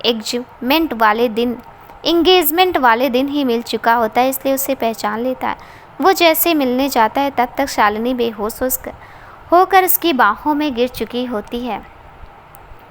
एंगेजमेंट वाले दिन ही मिल चुका होता है, इसलिए उसे पहचान लेता है। वो जैसे मिलने जाता है तब तक शालिनी बेहोश होकर उसकी बाहों में गिर चुकी होती है।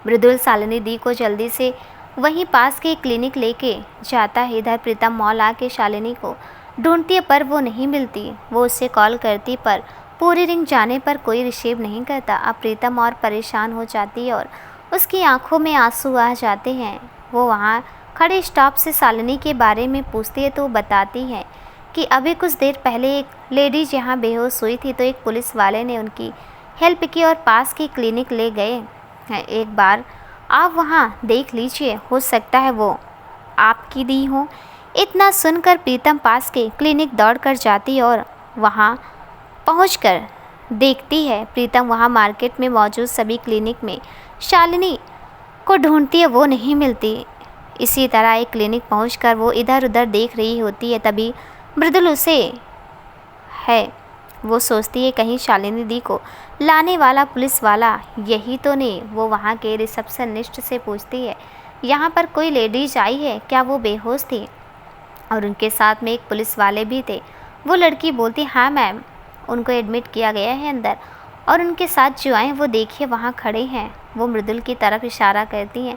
मृदुल शालिनी दी को जल्दी से वहीं पास के क्लिनिक लेके जाता है। इधर प्रीतम मॉल आके शालिनी को ढूंढती है, पर वो नहीं मिलती। वो उससे कॉल करती, पर पूरी रिंग जाने पर कोई रिसीव नहीं करता। अब प्रीतम और परेशान हो जाती है और उसकी आंखों में आंसू आ जाते हैं। वो वहाँ खड़े स्टॉप से शालिनी के बारे में पूछती है, तो बताती है कि अभी कुछ देर पहले एक लेडीज यहाँ बेहोश हुई थी, तो एक पुलिस वाले ने उनकी हेल्प की और पास की क्लिनिक ले गए हैं। एक बार आप वहाँ देख लीजिए, हो सकता है वो आपकी दी हो। इतना सुनकर प्रीतम पास के क्लिनिक दौड़कर जाती और वहाँ पहुंचकर देखती है। प्रीतम वहाँ मार्केट में मौजूद सभी क्लिनिक में शालिनी को ढूंढती है, वो नहीं मिलती। इसी तरह एक क्लिनिक पहुंचकर वो इधर उधर देख रही होती है। तभी मृदुल उसे है, वो सोचती है कहीं शालिनी दी को लाने वाला पुलिस वाला यही तो नहीं। वो वहाँ के रिसेप्शनिस्ट से पूछती है, यहाँ पर कोई लेडीज आई है क्या? वो बेहोश थी और उनके साथ में एक पुलिस वाले भी थे। वो लड़की बोलती, हाँ मैम, उनको एडमिट किया गया है अंदर, और उनके साथ जो आए वो देखिए वहाँ खड़े हैं। वो मृदुल की तरफ इशारा करती हैं।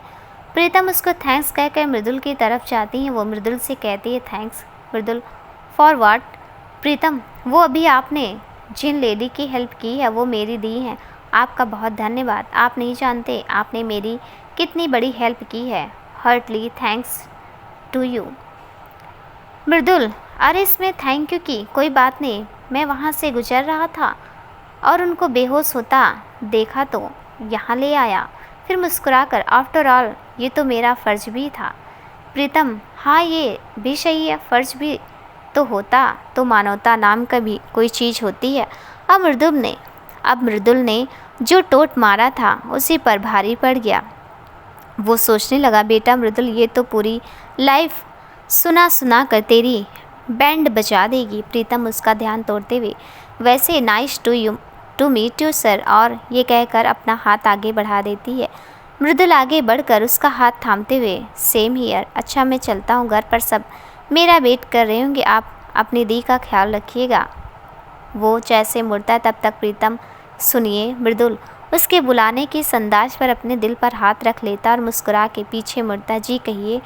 प्रीतम उसको थैंक्स कहकर मृदुल की तरफ जाती हैं। वो मृदुल से कहती है, थैंक्स मृदुल फॉर व्हाट? प्रीतम, वो अभी आपने जिन लेडी की हेल्प की है वो मेरी दी है, आपका बहुत धन्यवाद। आप नहीं जानते आपने मेरी कितनी बड़ी हेल्प की है। Heartly thanks to you. Mridul, अरे इसमें थैंक यू की कोई बात नहीं, मैं वहाँ से गुजर रहा था और उनको बेहोश होता देखा तो यहाँ ले आया। फिर मुस्कुराकर, आफ्टर ऑल ये तो मेरा फ़र्ज भी था। प्रीतम, हाँ ये भी सही है, फ़र्ज भी तो होता तो मानवता नाम का भी कोई चीज़ होती है। अब मृदुल ने जो टोट मारा था उसी पर भारी पड़ गया। वो सोचने लगा, बेटा मृदुल, ये तो पूरी लाइफ सुना सुना कर तेरी बैंड बजा देगी। प्रीतम उसका ध्यान तोड़ते हुए, वैसे nice to meet you sir, और ये कहकर अपना हाथ आगे बढ़ा देती है। मृदुल आगे बढ़कर उसका हाथ थामते हुए, सेम हियर, अच्छा मैं चलता हूँ, घर पर सब मेरा वेट कर रहे होंगे, आप अपनी दी का ख्याल रखिएगा। वो जैसे मुड़ता है तब तक प्रीतम, सुनिए मृदुल, उसके बुलाने की संदाज पर अपने दिल पर हाथ रख लेता और मुस्कुरा के पीछे मुड़ता। जी कहिए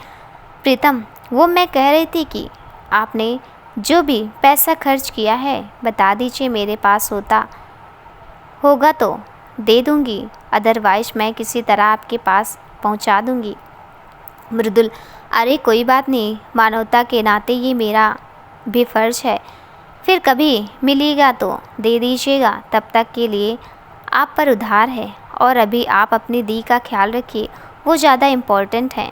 प्रीतम। वो मैं कह रही थी कि आपने जो भी पैसा खर्च किया है बता दीजिए, मेरे पास होगा तो दे दूंगी, अदरवाइज मैं किसी तरह आपके पास पहुंचा दूंगी। मृदुल, अरे कोई बात नहीं, मानवता के नाते ये मेरा भी फ़र्ज है, फिर कभी मिलेगा तो दे दीजिएगा, तब तक के लिए आप पर उधार है, और अभी आप अपनी दी का ख्याल रखिए, वो ज़्यादा इम्पोर्टेंट है।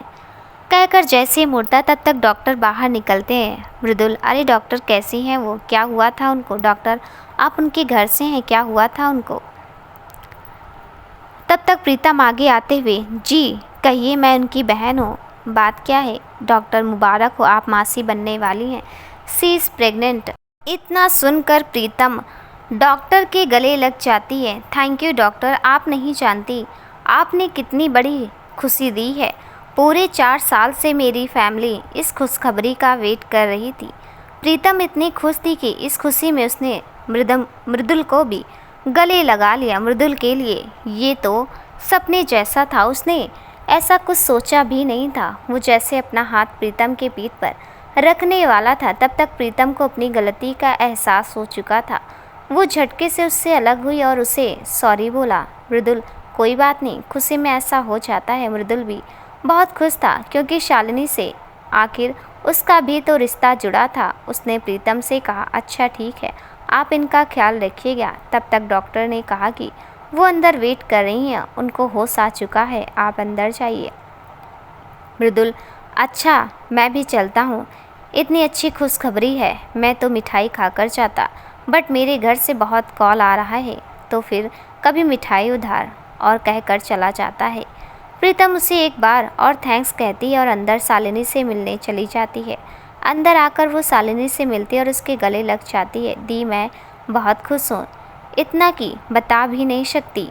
कहकर जैसे मुड़ता तब तक डॉक्टर बाहर निकलते हैं। मृदुल, अरे डॉक्टर कैसी हैं वो, क्या हुआ था उनको? डॉक्टर, आप उनके घर से हैं, क्या हुआ था उनको? तब तक प्रीतम आगे आते हुए, जी कहिए, मैं उनकी बहन हूँ, बात क्या है? डॉक्टर, मुबारक हो, आप मासी बनने वाली हैं, सी इज़ प्रेग्नेंट। इतना सुनकर प्रीतम डॉक्टर के गले लग जाती है। थैंक यू डॉक्टर, आप नहीं जानती आपने कितनी बड़ी खुशी दी है। पूरे 4 साल से मेरी फैमिली इस खुशखबरी का वेट कर रही थी। प्रीतम इतनी खुश थी कि इस खुशी में उसने मृदुल को भी गले लगा लिया। मृदुल के लिए ये तो सपने जैसा था, उसने ऐसा कुछ सोचा भी नहीं था। वो जैसे अपना हाथ प्रीतम के पीठ पर रखने वाला था, तब तक प्रीतम को अपनी गलती का एहसास हो चुका था। वो झटके से उससे अलग हुई और उसे सॉरी बोला। मृदुल, कोई बात नहीं, खुशी में ऐसा हो जाता है। मृदुल भी बहुत खुश था क्योंकि शालिनी से आखिर उसका भी तो रिश्ता जुड़ा था। उसने प्रीतम से कहा, अच्छा ठीक है, आप इनका ख्याल रखिएगा। तब तक डॉक्टर ने कहा कि वो अंदर वेट कर रही हैं, उनको होश आ चुका है, आप अंदर जाइए। मृदुल, अच्छा मैं भी चलता हूँ, इतनी अच्छी खुशखबरी है, मैं तो मिठाई खाकर जाता, बट मेरे घर से बहुत कॉल आ रहा है, तो फिर कभी मिठाई उधार, और कहकर चला जाता है। प्रीतम उसे एक बार और थैंक्स कहती है और अंदर शालिनी से मिलने चली जाती है। अंदर आकर वो शालिनी से मिलती है और उसके गले लग जाती है। दी, मैं बहुत खुश हूँ, इतना कि बता भी नहीं सकती।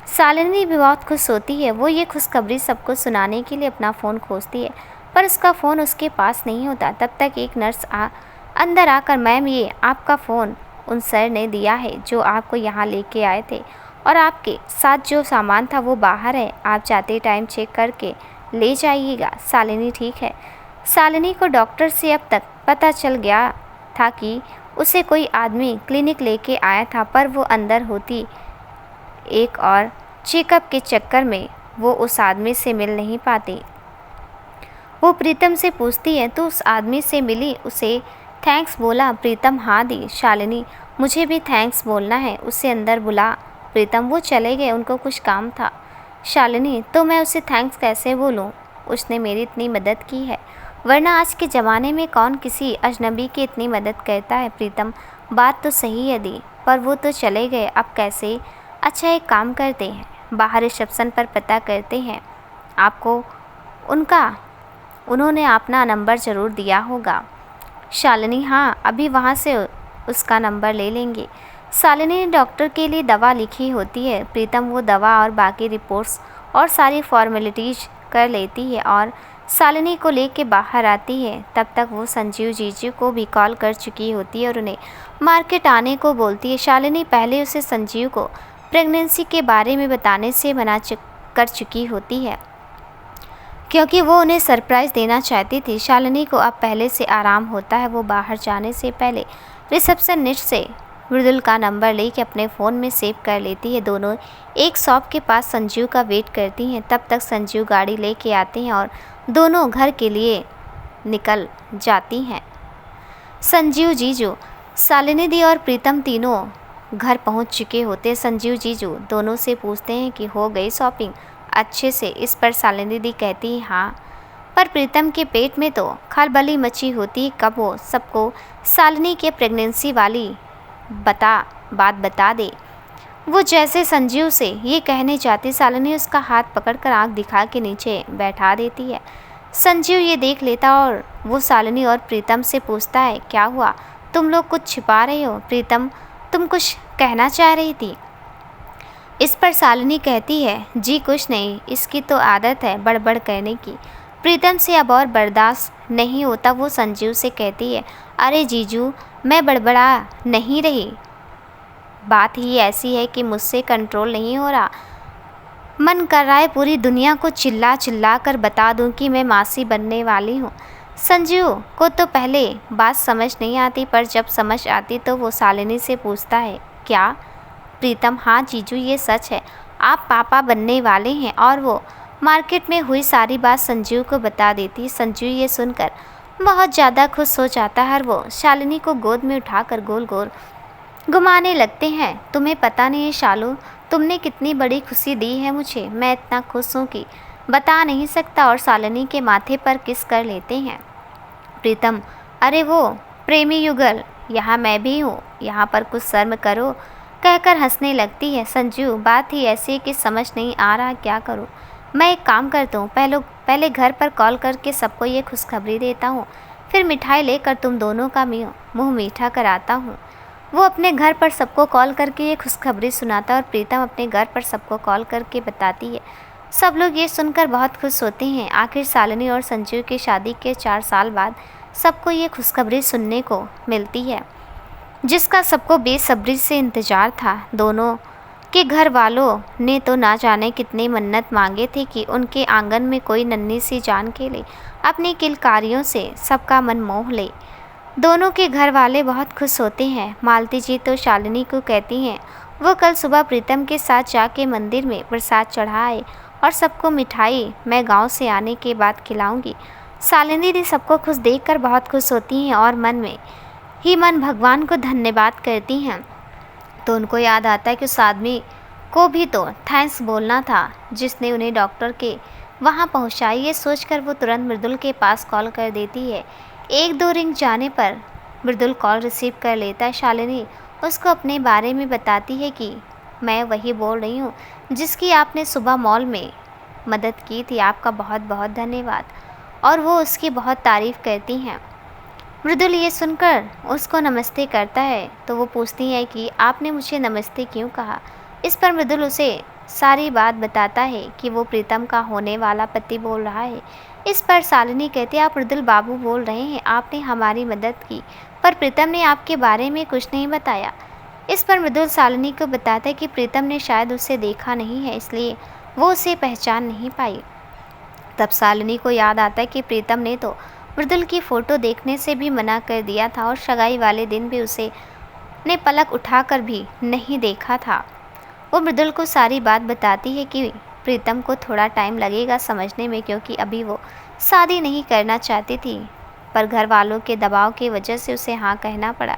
शालिनी भी बहुत खुश होती है। वो ये खुशखबरी सबको सुनाने के लिए अपना फ़ोन खोजती है, पर उसका फ़ोन उसके पास नहीं होता। तब तक एक नर्स अंदर आकर, मैम ये आपका फ़ोन उन सर ने दिया है जो आपको यहाँ लेके आए थे, और आपके साथ जो सामान था वो बाहर है, आप जाते टाइम चेक करके ले जाइएगा। शालिनी, ठीक है। शालिनी को डॉक्टर से अब तक पता चल गया था कि उसे कोई आदमी क्लिनिक लेके आया था, पर वो अंदर होती एक और चेकअप के चक्कर में वो उस आदमी से मिल नहीं पाती। वो प्रीतम से पूछती है, तो उस आदमी से मिली, उसे थैंक्स बोला? प्रीतम, हाँ दी। शालिनी, मुझे भी थैंक्स बोलना है, उसे अंदर बुला। प्रीतम, वो चले गए, उनको कुछ काम था। शालिनी, तो मैं उसे थैंक्स कैसे बोलूँ, उसने मेरी इतनी मदद की है, वरना आज के ज़माने में कौन किसी अजनबी की इतनी मदद करता है। प्रीतम, बात तो सही है दी, पर वो तो चले गए, अब कैसे? अच्छा एक काम करते हैं, बाहर रिसेप्शन पर पता करते हैं, आपको उन्होंने अपना नंबर ज़रूर दिया होगा। शालिनी, हाँ अभी वहाँ से उसका नंबर ले लेंगे। शालिनी ने डॉक्टर के लिए दवा लिखी होती है। प्रीतम वो दवा और बाकी रिपोर्ट्स और सारी फॉर्मेलिटीज़ कर लेती है और शालिनी को लेके बाहर आती है। तब तक वो संजीव जीजू को भी कॉल कर चुकी होती है और उन्हें मार्केट आने को बोलती है। शालिनी पहले उसे संजीव को प्रेगनेंसी के बारे में बताने से मना कर चुकी होती है, क्योंकि वो उन्हें सरप्राइज़ देना चाहती थी। शालिनी को अब पहले से आराम होता है। वो बाहर जाने से पहले रिसेप्शनिस्ट से मृदुल का नंबर लेके अपने फ़ोन में सेव कर लेती है। दोनों एक शॉप के पास संजीव का वेट करती हैं। तब तक संजीव गाड़ी लेके आते हैं और दोनों घर के लिए निकल जाती हैं। संजीव जीजू, शालिनी दी और प्रीतम तीनों घर पहुंच चुके होते। संजीव जीजू दोनों से पूछते हैं कि हो गई शॉपिंग अच्छे से। इस पर शालिनी दी कहती है हाँ, पर प्रीतम के पेट में तो खलबली मची होती। कब वो सबको शालिनी के प्रेगनेंसी वाली बात बता दे। वो जैसे संजीव से ये कहने जाती, शालिनी उसका हाथ पकड़कर आंख दिखा के नीचे बैठा देती है। संजीव ये देख लेता और वो शालिनी और प्रीतम से पूछता है, क्या हुआ, तुम लोग कुछ छिपा रहे हो? प्रीतम, तुम कुछ कहना चाह रही थी? इस पर शालिनी कहती है, जी कुछ नहीं, इसकी तो आदत है बड़बड़ करने की। प्रीतम से अब और बर्दाश्त नहीं होता। वो संजीव से कहती है, अरे जीजू, मैं बड़बड़ा नहीं रही, बात ही ऐसी है कि मुझसे कंट्रोल नहीं हो रहा। मन कर रहा है पूरी दुनिया को चिल्ला चिल्ला कर बता दूं कि मैं मासी बनने वाली हूँ। संजीव को तो पहले बात समझ नहीं आती, पर जब समझ आती तो वो शालिनी से पूछता है, क्या? प्रीतम, हाँ जीजू, ये सच है, आप पापा बनने वाले हैं। और वो मार्केट में हुई सारी बात संजीव को बता देती। संजीव ये सुनकर बहुत ज़्यादा खुश हो जाता है और वो शालिनी को गोद में उठाकर गोल गोल घुमाने लगते हैं। तुम्हें पता नहीं है शालू, तुमने कितनी बड़ी खुशी दी है मुझे, मैं इतना खुश हूँ कि बता नहीं सकता। और शालिनी के माथे पर किस कर लेते हैं। प्रीतम, अरे वो प्रेमी युगल, यहाँ मैं भी हूँ, यहाँ पर कुछ शर्म करो, कहकर हंसने लगती है। संजीव, बात ही ऐसी है कि समझ नहीं आ रहा क्या करूँ। मैं एक काम करता हूँ, पहले घर पर कॉल करके सबको ये खुशखबरी देता हूँ, फिर मिठाई लेकर तुम दोनों का मुँह मीठा कराता हूँ। वो अपने घर पर सबको कॉल करके ये खुशखबरी सुनाता है और प्रीतम अपने घर पर सबको कॉल करके बताती है। सब लोग ये सुनकर बहुत खुश होते हैं। आखिर शालिनी और संजीव की शादी के 4 साल बाद सबको ये खुशखबरी सुनने को मिलती है, जिसका सबको बेसब्री से इंतज़ार था। दोनों के घर वालों ने तो ना जाने कितने मन्नत मांगे थे कि उनके आंगन में कोई नन्ही सी जान खेले, अपनी किलकारियों से सबका मन मोह ले। दोनों के घर वाले बहुत खुश होते हैं। मालती जी तो शालिनी को कहती हैं वो कल सुबह प्रीतम के साथ जाके मंदिर में प्रसाद चढ़ाए और सबको मिठाई मैं गांव से आने के बाद खिलाऊंगी। शालिनी दी सबको खुश देखकर बहुत खुश होती हैं और मन में ही मन भगवान को धन्यवाद करती हैं। तो उनको याद आता है कि उस आदमी को भी तो थैंक्स बोलना था जिसने उन्हें डॉक्टर के वहाँ पहुँचाई। ये सोचकर वो तुरंत मृदुल के पास कॉल कर देती है। 1-2 रिंग जाने पर मृदुल कॉल रिसीव कर लेता है। शालिनी उसको अपने बारे में बताती है कि मैं वही बोल रही हूँ जिसकी आपने सुबह मॉल में मदद की थी, आपका बहुत बहुत धन्यवाद। और वो उसकी बहुत तारीफ़ करती हैं। मृदुल ये सुनकर उसको नमस्ते करता है तो वो पूछती है कि आपने मुझे नमस्ते क्यों कहा। इस पर मृदुल उसे सारी बात बताता है कि वो प्रीतम का होने वाला पति बोल रहा है। इस पर शालिनी कहती है आप मृदुल बाबू बोल रहे हैं, आपने हमारी मदद की पर प्रीतम ने आपके बारे में कुछ नहीं बताया। इस पर मृदुल शालिनी को बताता है कि प्रीतम ने शायद उसे देखा नहीं है, इसलिए वो उसे पहचान नहीं पाई। तब शालिनी को याद आता है कि प्रीतम ने तो मृदुल की फ़ोटो देखने से भी मना कर दिया था और सगाई वाले दिन भी उसे ने पलक उठाकर भी नहीं देखा था। वो मृदुल को सारी बात बताती है कि प्रीतम को थोड़ा टाइम लगेगा समझने में, क्योंकि अभी वो शादी नहीं करना चाहती थी पर घर वालों के दबाव की वजह से उसे हाँ कहना पड़ा।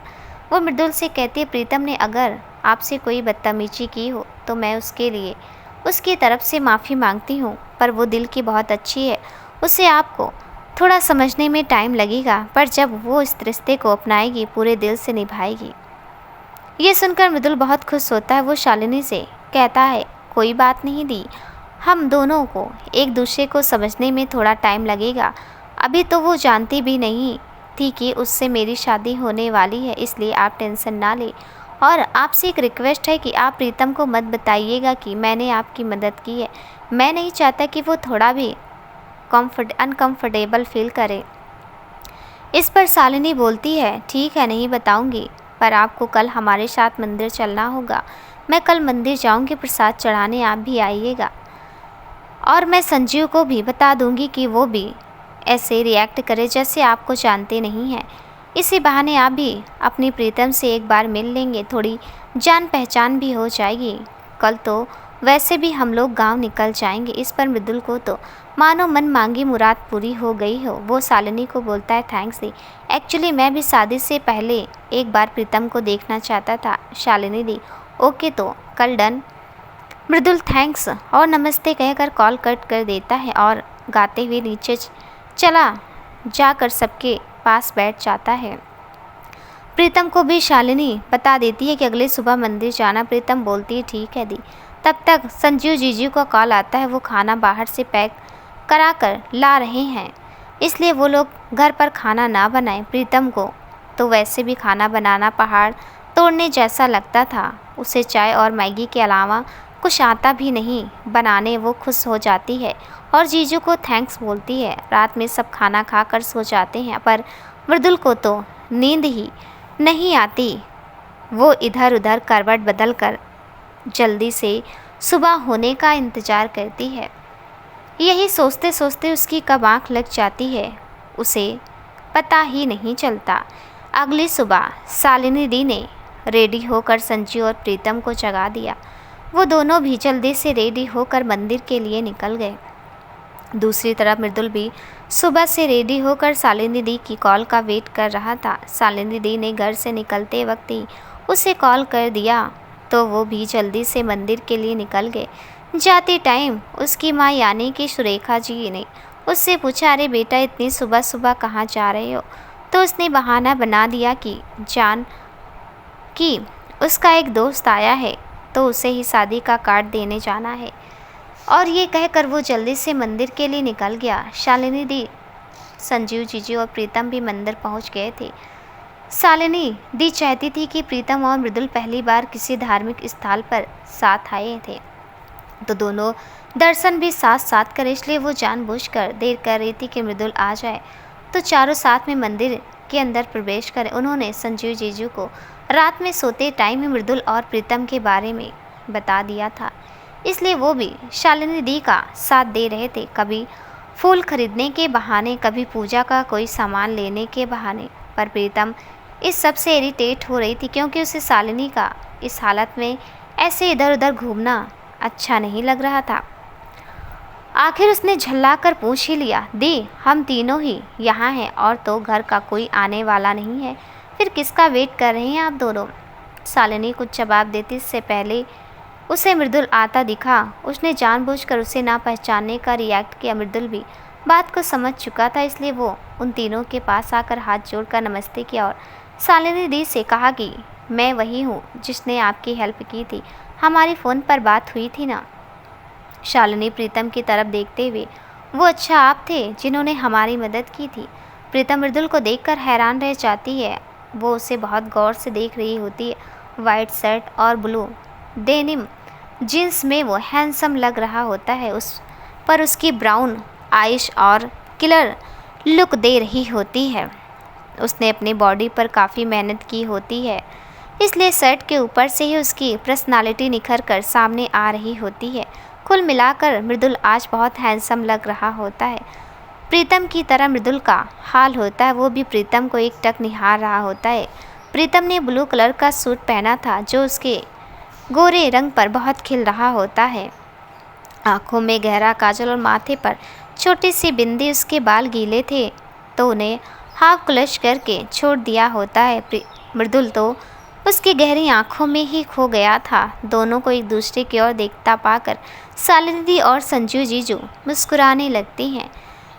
वो मृदुल से कहती है प्रीतम ने अगर आपसे कोई बदतमीजी की हो तो मैं उसके लिए उसकी तरफ से माफ़ी मांगती हूँ, पर वो दिल की बहुत अच्छी है, उसे आपको थोड़ा समझने में टाइम लगेगा, पर जब वो इस रिश्ते को अपनाएगी पूरे दिल से निभाएगी। ये सुनकर मृदुल बहुत खुश होता है। वो शालिनी से कहता है कोई बात नहीं दी, हम दोनों को एक दूसरे को समझने में थोड़ा टाइम लगेगा। अभी तो वो जानती भी नहीं थी कि उससे मेरी शादी होने वाली है, इसलिए आप टेंशन ना लें। और आपसे एक रिक्वेस्ट है कि आप प्रीतम को मत बताइएगा कि मैंने आपकी मदद की है। मैं नहीं चाहता कि वो थोड़ा भी अनकंफर्टेबल फील करे। इस पर शालिनी बोलती है ठीक है नहीं बताऊंगी, पर आपको कल हमारे साथ मंदिर चलना होगा। मैं कल मंदिर जाऊंगी प्रसाद चढ़ाने, आप भी आइएगा। और मैं संजीव को भी बता दूंगी कि वो भी ऐसे रिएक्ट करे जैसे आपको जानते नहीं हैं। इसी बहाने आप भी अपनी प्रीतम से एक बार मिल लेंगे, थोड़ी जान पहचान भी हो जाएगी। कल तो वैसे भी हम लोग गांव निकल जाएंगे। इस पर मृदुल को तो मानो मन मांगी मुराद पूरी हो गई हो। वो शालिनी को बोलता है थैंक्स दी, एक्चुअली मैं भी शादी से पहले एक बार प्रीतम को देखना चाहता था। शालिनी दी ओके तो कल डन। मृदुल थैंक्स और नमस्ते कहकर कॉल कट कर देता है और गाते हुए नीचे चला जाकर सबके पास बैठ जाता है। प्रीतम को भी शालिनी बता देती है कि अगले सुबह मंदिर जाना। प्रीतम बोलती है ठीक है दी। तब तक संजीव जीजू का कॉल आता है। वो खाना बाहर से पैक करा कर ला रहे हैं, इसलिए वो लोग घर पर खाना ना बनाएं। प्रीतम को तो वैसे भी खाना बनाना पहाड़ तोड़ने जैसा लगता था। उसे चाय और मैगी के अलावा कुछ आता भी नहीं बनाने। वो खुश हो जाती है और जीजू को थैंक्स बोलती है। रात में सब खाना खाकर सो जाते हैं, पर मृदुल को तो नींद ही नहीं आती। वो इधर उधर करवट बदल कर जल्दी से सुबह होने का इंतज़ार करती है। यही सोचते सोचते उसकी कब आँख लग जाती है उसे पता ही नहीं चलता। अगली सुबह शालिनी दी ने रेडी होकर संजीव और प्रीतम को जगा दिया। वो दोनों भी जल्दी से रेडी होकर मंदिर के लिए निकल गए। दूसरी तरफ मृदुल भी सुबह से रेडी होकर शालिनी दी की कॉल का वेट कर रहा था। शालिनी दी ने घर से निकलते वक्त ही उसे कॉल कर दिया तो वो भी जल्दी से मंदिर के लिए निकल गए। जाते टाइम उसकी माँ यानी कि सुरेखा जी ने उससे पूछा अरे बेटा इतनी सुबह सुबह कहाँ जा रहे हो। तो उसने बहाना बना दिया कि जान कि उसका एक दोस्त आया है तो उसे ही शादी का कार्ड देने जाना है। और ये कहकर वो जल्दी से मंदिर के लिए निकल गया। शालिनी दी, संजीव जीजू और प्रीतम भी मंदिर पहुंच गए थे। शालिनी दी चाहती थी कि प्रीतम और मृदुल पहली बार किसी धार्मिक स्थल पर साथ आए थे तो दोनों दर्शन भी साथ साथ करें, इसलिए वो जानबूझकर देर कर रही थी कि मृदुल आ जाए तो चारों साथ में मंदिर के अंदर प्रवेश करें। उन्होंने संजीव जीजू को रात में सोते टाइम ही मृदुल और प्रीतम के बारे में बता दिया था, इसलिए वो भी शालिनी दी का साथ दे रहे थे, कभी फूल खरीदने के बहाने, कभी पूजा का कोई सामान लेने के बहाने। पर प्रीतम इस सब से इरिटेट हो रही थी क्योंकि उसे शालिनी का इस हालत में ऐसे इधर उधर घूमना अच्छा नहीं लग रहा था। आखिर उसने झल्ला कर पूछ ही लिया, दी हम तीनों ही यहाँ हैं और तो घर का कोई आने वाला नहीं है, फिर किसका वेट कर रहे हैं आप दोनों? शालिनी कुछ जवाब देती इससे पहले उसे मृदुल आता दिखा। उसने जानबूझकर उसे ना पहचानने का रिएक्ट किया। मृदुल भी बात को समझ चुका था, इसलिए वो उन तीनों के पास आकर हाथ जोड़कर नमस्ते किया और शालिनी दी से कहा कि मैं वही हूँ जिसने आपकी हेल्प की थी, हमारी फ़ोन पर बात हुई थी ना। शालिनी प्रीतम की तरफ देखते हुए, वो अच्छा आप थे जिन्होंने हमारी मदद की थी। प्रीतम मृदुल को देखकर हैरान रह जाती है, वो उसे बहुत गौर से देख रही होती है। वाइट शर्ट और ब्लू डेनिम जीन्स में वो हैंडसम लग रहा होता है, उस पर उसकी ब्राउन आइश और किलर लुक दे रही होती है। उसने अपनी बॉडी पर काफ़ी मेहनत की होती है, इसलिए शर्ट के ऊपर से ही उसकी पर्सनालिटी निखर कर सामने आ रही होती है। कुल मिलाकर मृदुल आज बहुत हैंडसम लग रहा होता है। प्रीतम की तरह मृदुल का हाल होता है, वो भी प्रीतम को एकटक निहार रहा होता है। प्रीतम ने ब्लू कलर का सूट पहना था जो उसके गोरे रंग पर बहुत खिल रहा होता है। आँखों में गहरा काजल और माथे पर छोटी सी बिंदी, उसके बाल गीले थे तो उन्हें हाफ क्लच करके छोड़ दिया होता है। मृदुल तो उसकी गहरी आंखों में ही खो गया था। दोनों को एक दूसरे की ओर देखता पाकर शालिनी दी और संजू जीजू मुस्कुराने लगती हैं।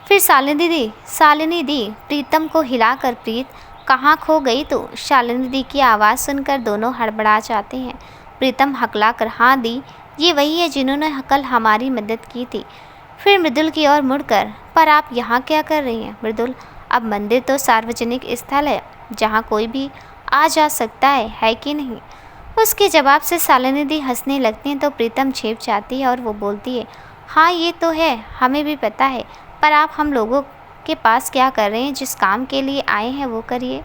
फिर शालिनी दी प्रीतम को हिलाकर, प्रीत कहाँ खो गई तो? शालिनी दी की आवाज़ सुनकर दोनों हड़बड़ा जाते हैं। प्रीतम हकलाकर, हाँ दी, ये वही है जिन्होंने कल हमारी मदद की थी। फिर मृदुल की ओर मुड़कर, पर आप यहाँ क्या कर रही हैं? मृदुल, अब मंदिर तो सार्वजनिक स्थल है जहाँ कोई भी आ जा सकता है कि नहीं? उसके जवाब से शालिनी दी हंसने लगती हैं तो प्रीतम छेप जाती है और वो बोलती है, हाँ ये तो है, हमें भी पता है, पर आप हम लोगों के पास क्या कर रहे हैं? जिस काम के लिए आए हैं वो करिए।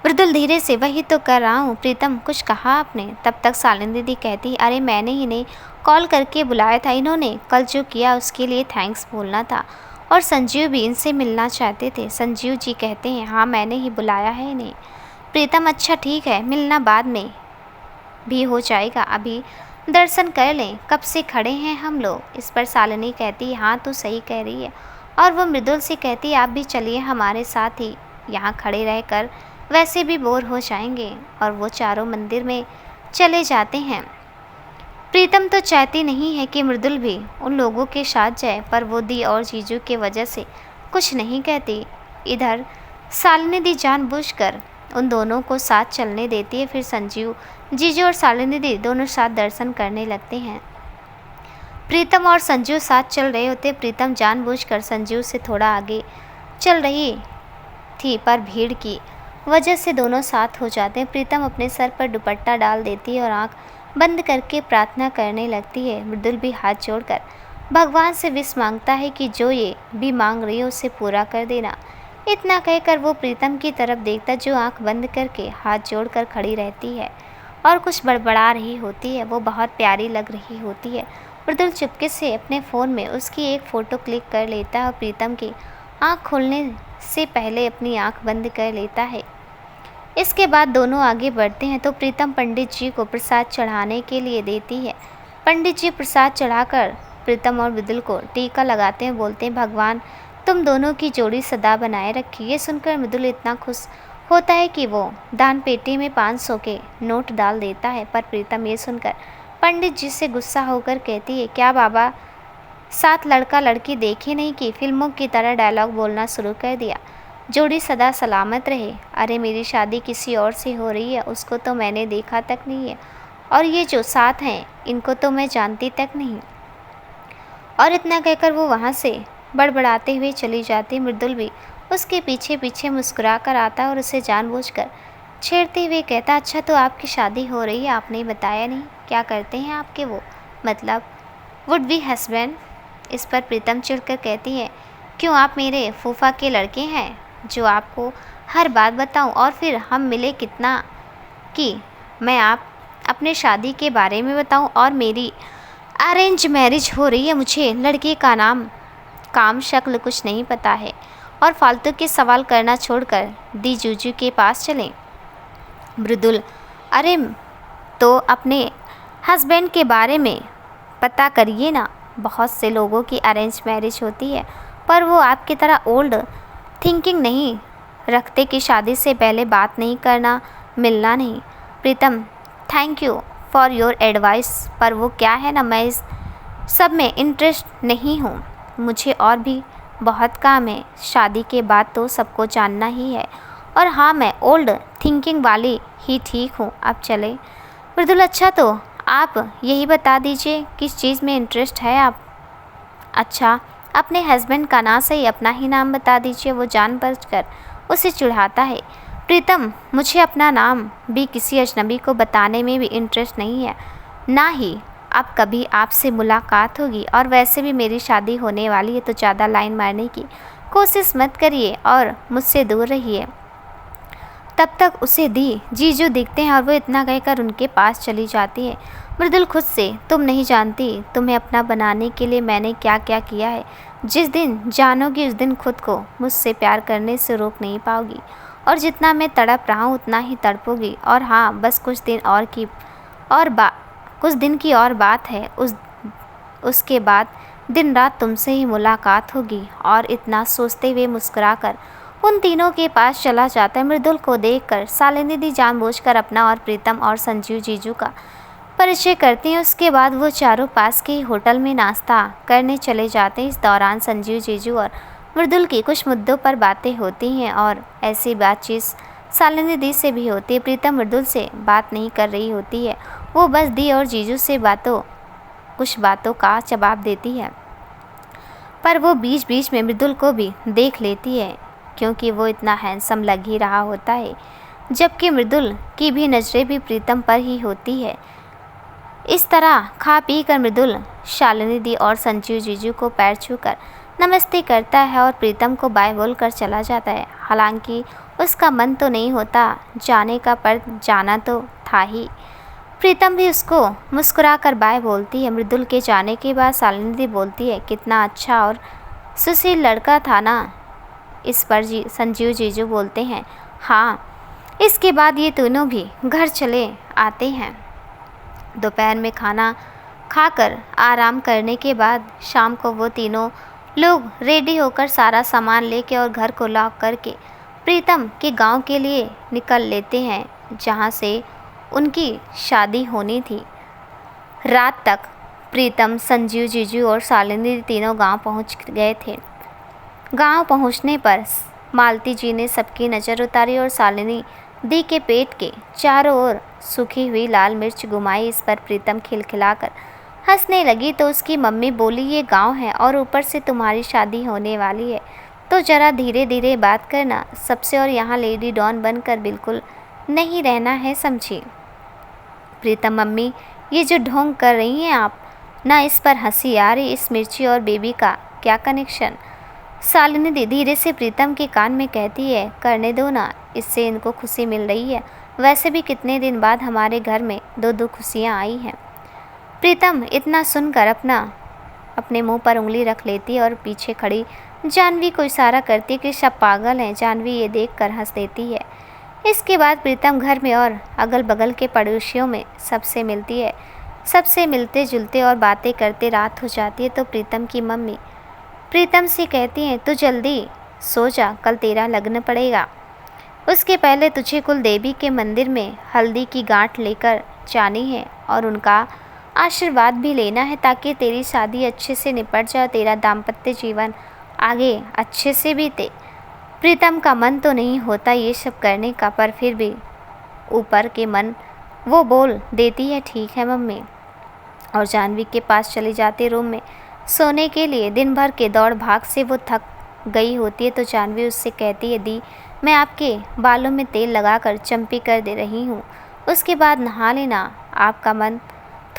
मृदुल धीरे से, वही तो कर रहा हूँ। प्रीतम, कुछ कहा आपने? तब तक शालिनी दी कहती, अरे मैंने इन्हें कॉल करके बुलाया था, इन्होंने कल जो किया उसके लिए थैंक्स बोलना था और संजीव भी इनसे मिलना चाहते थे। संजीव जी कहते हैं, हाँ मैंने ही बुलाया है इन्हें। प्रीतम, अच्छा ठीक है, मिलना बाद में भी हो जाएगा, अभी दर्शन कर लें, कब से खड़े हैं हम लोग। इस पर शालिनी कहती है, हाँ तू सही कह रही है। और वो मृदुल से कहती है, आप भी चलिए हमारे साथ ही, यहाँ खड़े रहकर वैसे भी बोर हो जाएंगे। और वो चारों मंदिर में चले जाते हैं। प्रीतम तो चाहती नहीं है कि मृदुल भी उन लोगों के साथ जाए, पर वो दी और जीजू के वजह से कुछ नहीं कहती। इधर शालिनी दी जानबूझकर उन दोनों को साथ चलने देती है। फिर संजीव जीजू और शालिनी दी दोनों साथ दर्शन करने लगते हैं। प्रीतम और संजीव साथ चल रहे होते। प्रीतम जानबूझकर संजीव से थोड़ा आगे चल रही थी, पर भीड़ की वजह से दोनों साथ हो जाते हैं। प्रीतम अपने सर पर दुपट्टा डाल देती है और आंख बंद करके प्रार्थना करने लगती है। मृदुल भी हाथ जोड़कर भगवान से विश मांगता है कि जो ये भी मांग रही है उसे पूरा कर देना। इतना कहकर वो प्रीतम की तरफ देखता जो आंख बंद करके हाथ जोड़कर खड़ी रहती है और कुछ बड़बड़ा रही होती है। वो बहुत प्यारी लग रही होती है। मृदुल चुपके से अपने फ़ोन में उसकी एक फ़ोटो क्लिक कर लेता है और प्रीतम की आँख खोलने से पहले अपनी आँख बंद कर लेता है। इसके बाद दोनों आगे बढ़ते हैं तो प्रीतम पंडित जी को प्रसाद चढ़ाने के लिए देती है। पंडित जी प्रसाद चढ़ाकर प्रीतम और मृदुल को टीका लगाते हैं, बोलते हैं, भगवान तुम दोनों की जोड़ी सदा बनाए रखी। ये सुनकर मृदुल इतना खुश होता है कि वो दान पेटी में 500 के नोट डाल देता है। पर प्रीतम ये सुनकर पंडित जी से गुस्सा होकर कहती है, क्या बाबा साथ लड़का लड़की देखी नहीं कि फिल्मों की तरह डायलॉग बोलना शुरू कर दिया? जोड़ी सदा सलामत रहे। अरे मेरी शादी किसी और से हो रही है, उसको तो मैंने देखा तक नहीं है, और ये जो साथ हैं इनको तो मैं जानती तक नहीं। और इतना कहकर वो वहाँ से बड़बड़ाते हुए चली जाती। मृदुल भी उसके पीछे पीछे मुस्कुरा कर आता है और उसे जानबूझकर छेड़ते हुए कहता, अच्छा तो आपकी शादी हो रही है, आपने बताया नहीं, क्या करते हैं आपके वो, मतलब वुड बी हस्बैंड। इस पर प्रीतम चिढ़कर कहती है, क्यों आप मेरे फूफा के लड़के हैं जो आपको हर बात बताऊं, और फिर हम मिले कितना कि मैं आप अपने शादी के बारे में बताऊं, और मेरी अरेंज मैरिज हो रही है, मुझे लड़के का नाम काम शक्ल कुछ नहीं पता है, और फालतू के सवाल करना छोड़कर दी जूजू के पास चलें। मृदुल, अरे तो अपने हस्बैंड के बारे में पता करिए ना, बहुत से लोगों की अरेंज मैरिज होती है, पर वो आपकी तरह ओल्ड थिंकिंग नहीं रखते कि शादी से पहले बात नहीं करना, मिलना नहीं। Pritam, thank you for your advice, पर वो क्या है ना, मैं इस सब में इंटरेस्ट नहीं हूँ, मुझे और भी बहुत काम है, शादी के बाद तो सबको जानना ही है, और हाँ मैं ओल्ड थिंकिंग वाली ही ठीक हूँ, अब चले। मृदुल, अच्छा तो आप यही बता दीजिए किस चीज़ में इंटरेस्ट है आप। अच्छा, अपने हस्बैंड का ना सही अपना ही नाम बता दीजिए, वो जानबूझकर उसे चिढ़ाता है। प्रीतम, मुझे अपना नाम भी किसी अजनबी को बताने में भी इंटरेस्ट नहीं है, ना ही अब कभी आपसे मुलाकात होगी, और वैसे भी मेरी शादी होने वाली है, तो ज़्यादा लाइन मारने की कोशिश मत करिए और मुझसे दूर रहिए। तब तक उसे दी जीजू दिखते हैं और वो इतना कहकर उनके पास चली जाती है। मृदुल, खुद से तुम नहीं जानती तुम्हें अपना बनाने के लिए मैंने क्या क्या किया है, जिस दिन जानोगी उस दिन खुद को मुझसे प्यार करने से रोक नहीं पाओगी, और जितना मैं तड़प रहा हूँ उतना ही तड़पोगी, और हाँ बस कुछ दिन की और बात है, उसके बाद दिन रात तुमसे ही मुलाकात होगी। और इतना सोचते हुए मुस्कुराकर उन तीनों के पास चला जाता है। मृदुल को देखकर शालिनी दी जानबूझकर अपना और प्रीतम और संजीव जीजू का परिचय करती हैं। उसके बाद वो चारों पास के ही होटल में नाश्ता करने चले जाते हैं। इस दौरान संजीव जीजू और मृदुल की कुछ मुद्दों पर बातें होती हैं, और ऐसी बातचीत शालिनी दी से भी होती है। प्रीतम मृदुल से बात नहीं कर रही होती है, वो बस दी और जीजू से कुछ बातों का जवाब देती है, पर वो बीच बीच में मृदुल को भी देख लेती है, क्योंकि वो इतना हैंडसम लग ही रहा होता है, जबकि मृदुल की भी नज़रें भी प्रीतम पर ही होती है। इस तरह खा पी कर मृदुल शालिनी दी और संजीव जीजू को पैर छूकर नमस्ते करता है और प्रीतम को बाय बोल कर चला जाता है। हालांकि उसका मन तो नहीं होता जाने का, पर जाना तो था ही। प्रीतम भी उसको मुस्कुरा कर बाय बोलती है। मृदुल के जाने के बाद शालिनी दी बोलती है, कितना अच्छा और सुशील लड़का था ना। इस पर संजीव जीजू बोलते हैं, हाँ। इसके बाद ये दोनों भी घर चले आते हैं। दोपहर में खाना खाकर आराम करने के बाद शाम को वो तीनों लोग रेडी होकर सारा सामान लेके और घर को लॉक करके प्रीतम के गांव के लिए निकल लेते हैं, जहां से उनकी शादी होनी थी। रात तक प्रीतम, संजीव जीजू और शालिनी तीनों गांव पहुंच गए थे। गांव पहुंचने पर मालती जी ने सबकी नज़र उतारी और शालिनी दी के पेट के चारों ओर सूखी हुई लाल मिर्च घुमाई। इस पर प्रीतम खिलखिलाकर हंसने लगी तो उसकी मम्मी बोली, ये गांव है और ऊपर से तुम्हारी शादी होने वाली है, तो ज़रा धीरे धीरे बात करना सबसे, और यहाँ लेडी डॉन बनकर बिल्कुल नहीं रहना है, समझी। प्रीतम, मम्मी ये जो ढोंग कर रही हैं आप ना, इस पर हंसी आ रही, इस मिर्ची और बेबी का क्या कनेक्शन। शालिनी दी धीरे से प्रीतम के कान में कहती है, करने दो ना, इससे इनको खुशी मिल रही है, वैसे भी कितने दिन बाद हमारे घर में दो दो खुशियाँ आई हैं। प्रीतम इतना सुनकर अपने मुंह पर उंगली रख लेती है और पीछे खड़ी जानवी को इशारा करती कि सब पागल हैं। जानवी ये देखकर हंस देती है। इसके बाद प्रीतम घर में और अगल बगल के पड़ोसियों में सबसे मिलती है। सबसे मिलते जुलते और बातें करते रात हो जाती है। तो प्रीतम की मम्मी प्रीतम से कहती हैं, तू जल्दी सो जा, कल तेरा लग्न पड़ेगा, उसके पहले तुझे कुल देवी के मंदिर में हल्दी की गांठ लेकर जानी है और उनका आशीर्वाद भी लेना है, ताकि तेरी शादी अच्छे से निपट जाए, तेरा दाम्पत्य जीवन आगे अच्छे से बीते। प्रीतम का मन तो नहीं होता ये सब करने का, पर फिर भी ऊपर के मन वो बोल देती है, ठीक है मम्मी, और जानवी के पास चली जाती रूम में सोने के लिए। दिन भर के दौड़ भाग से वो थक गई होती है तो जाह्नवी उससे कहती है, दी मैं आपके बालों में तेल लगाकर चंपी कर दे रही हूँ, उसके बाद नहा लेना, आपका मन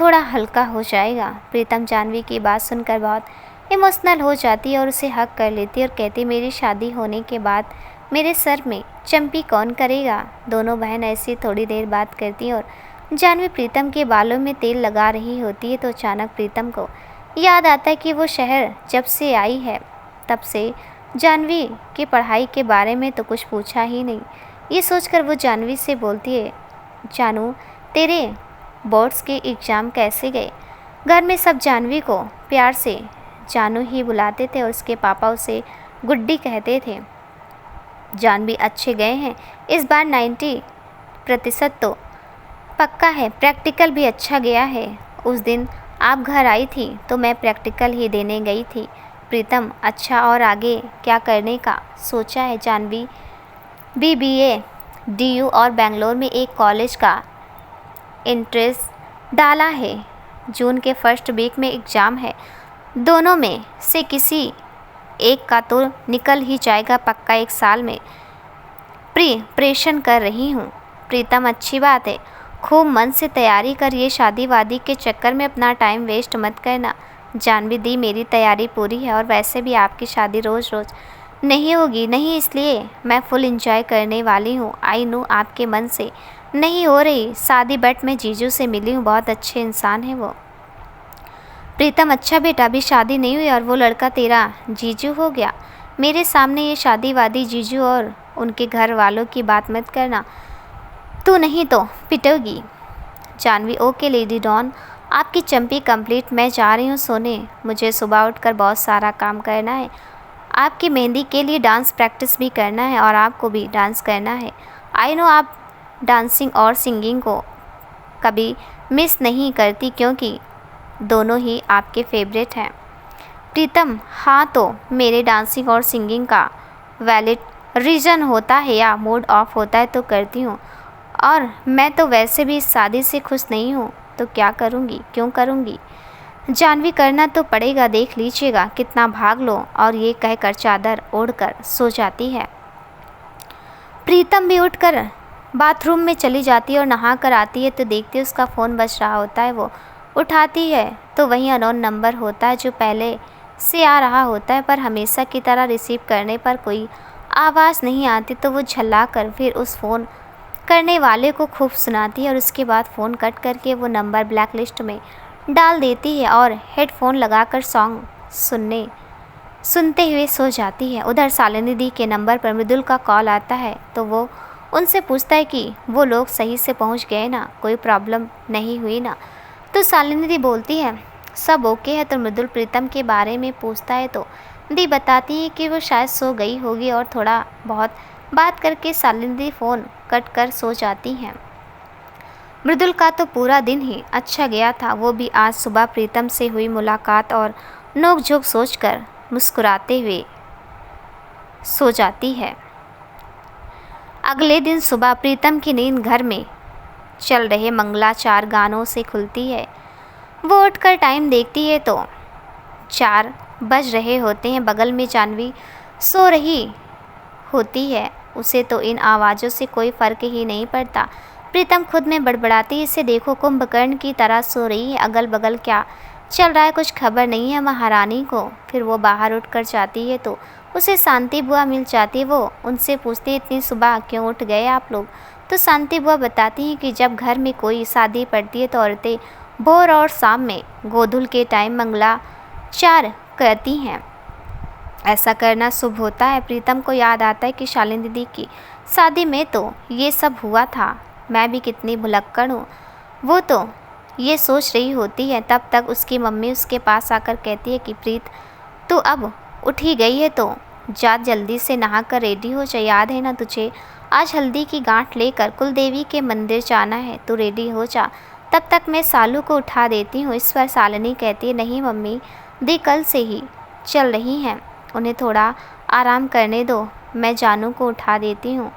थोड़ा हल्का हो जाएगा। प्रीतम जाह्नवी की बात सुनकर बहुत इमोशनल हो जाती है और उसे हक कर लेती है और कहती है, मेरी शादी होने के बाद मेरे सर में चंपी कौन करेगा। दोनों बहन ऐसी थोड़ी देर बात करती हैं और जाह्नवी प्रीतम के बालों में तेल लगा रही होती है तो अचानक प्रीतम को याद आता है कि वो शहर जब से आई है तब से जाह्नवी की पढ़ाई के बारे में तो कुछ पूछा ही नहीं। ये सोचकर वो जाह्नवी से बोलती है, जानू तेरे बोर्ड्स के एग्ज़ाम कैसे गए। घर में सब जाह्नवी को प्यार से जानू ही बुलाते थे और उसके पापा उसे गुड्डी कहते थे। जाह्नवी अच्छे गए हैं, इस बार 90% तो पक्का है, प्रैक्टिकल भी अच्छा गया है। उस दिन आप घर आई थी तो मैं प्रैक्टिकल ही देने गई थी। प्रीतम, अच्छा और आगे क्या करने का सोचा है। जाह्नवी BBA DU और बेंगलोर में एक कॉलेज का एंट्रेंस डाला है। जून के फर्स्ट वीक में एग्ज़ाम है, दोनों में से किसी एक का तो निकल ही जाएगा पक्का। 1 साल में प्रिपरेशन कर रही हूँ। प्रीतम, अच्छी बात है, खूब मन से तैयारी कर, ये शादी वादी के चक्कर में अपना टाइम वेस्ट मत करना। जाह्नवी, दी मेरी तैयारी पूरी है और वैसे भी आपकी शादी रोज़ रोज़ नहीं होगी, नहीं इसलिए मैं फुल एंजॉय करने वाली हूँ। आई नो आपके मन से नहीं हो रही शादी, बट मैं जीजू से मिली हूँ, बहुत अच्छे इंसान है वो। प्रीतम, अच्छा बेटा, अभी शादी नहीं हुई और वो लड़का तेरा जीजू हो गया। मेरे सामने ये शादी वादी जीजू और उनके घर वालों की बात मत करना, तू नहीं तो पिटोगी। जाह्नवी, ओके लेडी डॉन, आपकी चंपी कंप्लीट, मैं जा रही हूँ सोने, मुझे सुबह उठकर बहुत सारा काम करना है। आपकी मेहंदी के लिए डांस प्रैक्टिस भी करना है और आपको भी डांस करना है। आई नो आप डांसिंग और सिंगिंग को कभी मिस नहीं करती क्योंकि दोनों ही आपके फेवरेट हैं। प्रीतम, हाँ तो मेरे डांसिंग और सिंगिंग का वैलिड रीज़न होता है या मूड ऑफ होता है तो करती हूँ, और मैं तो वैसे भी इस शादी से खुश नहीं हूँ तो क्या करूँगी, क्यों करूँगी। जाह्नवी, करना तो पड़ेगा, देख लीजिएगा कितना भाग लो। और ये कहकर चादर ओढ़कर सो जाती है। प्रीतम भी उठकर बाथरूम में चली जाती है और नहा कर आती है तो देखती है उसका फ़ोन बज रहा होता है। वो उठाती है तो वही अननोन नंबर होता है जो पहले से आ रहा होता है, पर हमेशा की तरह रिसीव करने पर कोई आवाज़ नहीं आती तो वो झल्ला कर फिर उस फ़ोन करने वाले को खूब सुनाती है और उसके बाद फ़ोन कट करके वो नंबर ब्लैक लिस्ट में डाल देती है और हेडफोन लगाकर सॉन्ग सुनते हुए सो जाती है। उधर शालिनी दी के नंबर पर मृदुल का कॉल आता है तो वो उनसे पूछता है कि वो लोग सही से पहुंच गए ना, कोई प्रॉब्लम नहीं हुई ना। तो शालिनी दी बोलती है सब ओके है। तो मृदुल प्रीतम के बारे में पूछता है तो दी बताती है कि वो शायद सो गई होगी और थोड़ा बहुत बात करके शालिनी दी फ़ोन कट कर सो जाती हैं। मृदुल का तो पूरा दिन ही अच्छा गया था, वो भी आज सुबह प्रीतम से हुई मुलाकात और नोक-झोंक सोचकर मुस्कुराते हुए सो जाती है। अगले दिन सुबह प्रीतम की नींद घर में चल रहे मंगलाचार गानों से खुलती है। वो उठकर टाइम देखती है तो 4 बज रहे होते हैं। बगल में जाह्नवी सो रही होती है, उसे तो इन आवाज़ों से कोई फ़र्क ही नहीं पड़ता। प्रीतम खुद में बड़बड़ाती है, इसे देखो कुंभकर्ण की तरह सो रही है, अगल बगल क्या चल रहा है कुछ खबर नहीं है महारानी को। फिर वो बाहर उठकर जाती है तो उसे शांति बुआ मिल जाती है। वो उनसे पूछती है इतनी सुबह क्यों उठ गए आप लोग। तो शांति बुआ बताती हैं कि जब घर में कोई शादी पड़ती है तो औरतें भोर और शाम में गोधूल के टाइम मंगलाचार करती हैं, ऐसा करना शुभ होता है। प्रीतम को याद आता है कि शालिनी दीदी की शादी में तो ये सब हुआ था, मैं भी कितनी भुलक्कड़ हूँ। वो तो ये सोच रही होती है, तब तक उसकी मम्मी उसके पास आकर कहती है कि प्रीत तू अब उठ ही गई है तो जा जल्दी से नहा कर रेडी हो जा, याद है ना तुझे आज हल्दी की गांठ लेकर कुलदेवी के मंदिर जाना है, तू रेडी हो जा, तब तक मैं सालू को उठा देती हूँ। इस पर शालिनी कहती है नहीं मम्मी दी कल से ही चल रही हैं, उन्हें थोड़ा आराम करने दो, मैं जानू को उठा देती हूँ,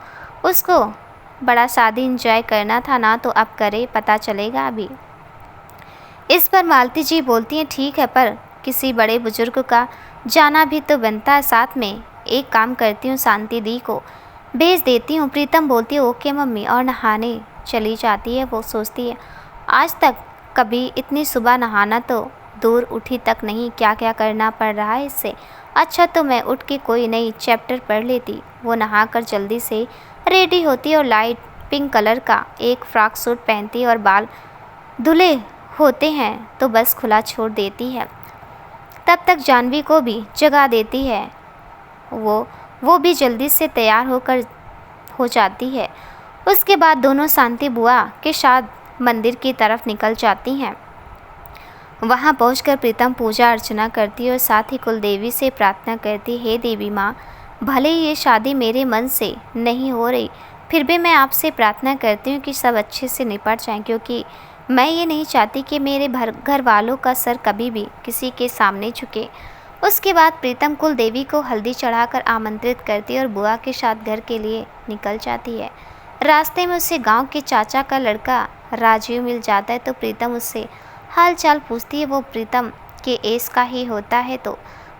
उसको बड़ा शादी इंजॉय करना था ना तो अब करे, पता चलेगा अभी। इस पर मालती जी बोलती हैं ठीक है पर किसी बड़े बुजुर्ग का जाना भी तो बनता है, साथ में एक काम करती हूँ, शांति दी को भेज देती हूँ। प्रीतम बोलती है ओके मम्मी और नहाने चली जाती है। वो सोचती है आज तक कभी इतनी सुबह नहाना तो दूर उठी तक नहीं, क्या क्या करना पड़ रहा है इससे। अच्छा तो मैं उठ के कोई नई चैप्टर पढ़ लेती। वो नहाकर जल्दी से रेडी होती और लाइट पिंक कलर का एक फ्रॉक सूट पहनती और बाल धुले होते हैं तो बस खुला छोड़ देती है। तब तक जानवी को भी जगा देती है। वो भी जल्दी से तैयार हो जाती है। उसके बाद दोनों शांति बुआ के साथ मंदिर की तरफ निकल जाती हैं। वहां पहुंचकर प्रीतम पूजा अर्चना करती है और साथ ही कुल देवी से प्रार्थना करती है, हे देवी माँ, भले ही ये शादी मेरे मन से नहीं हो रही, फिर भी मैं आपसे प्रार्थना करती हूँ कि सब अच्छे से निपट जाएं, क्योंकि मैं ये नहीं चाहती कि मेरे घर वालों का सर कभी भी किसी के सामने झुके। उसके बाद प्रीतम कुल देवी को हल्दी चढ़ाकर आमंत्रित करती है और बुआ के साथ घर के लिए निकल जाती है। रास्ते में उसे गांव के चाचा का लड़का राजीव मिल जाता है तो प्रीतम उससे हाल चाल पूछती है। वो प्रीतम के एज का ही होता है तो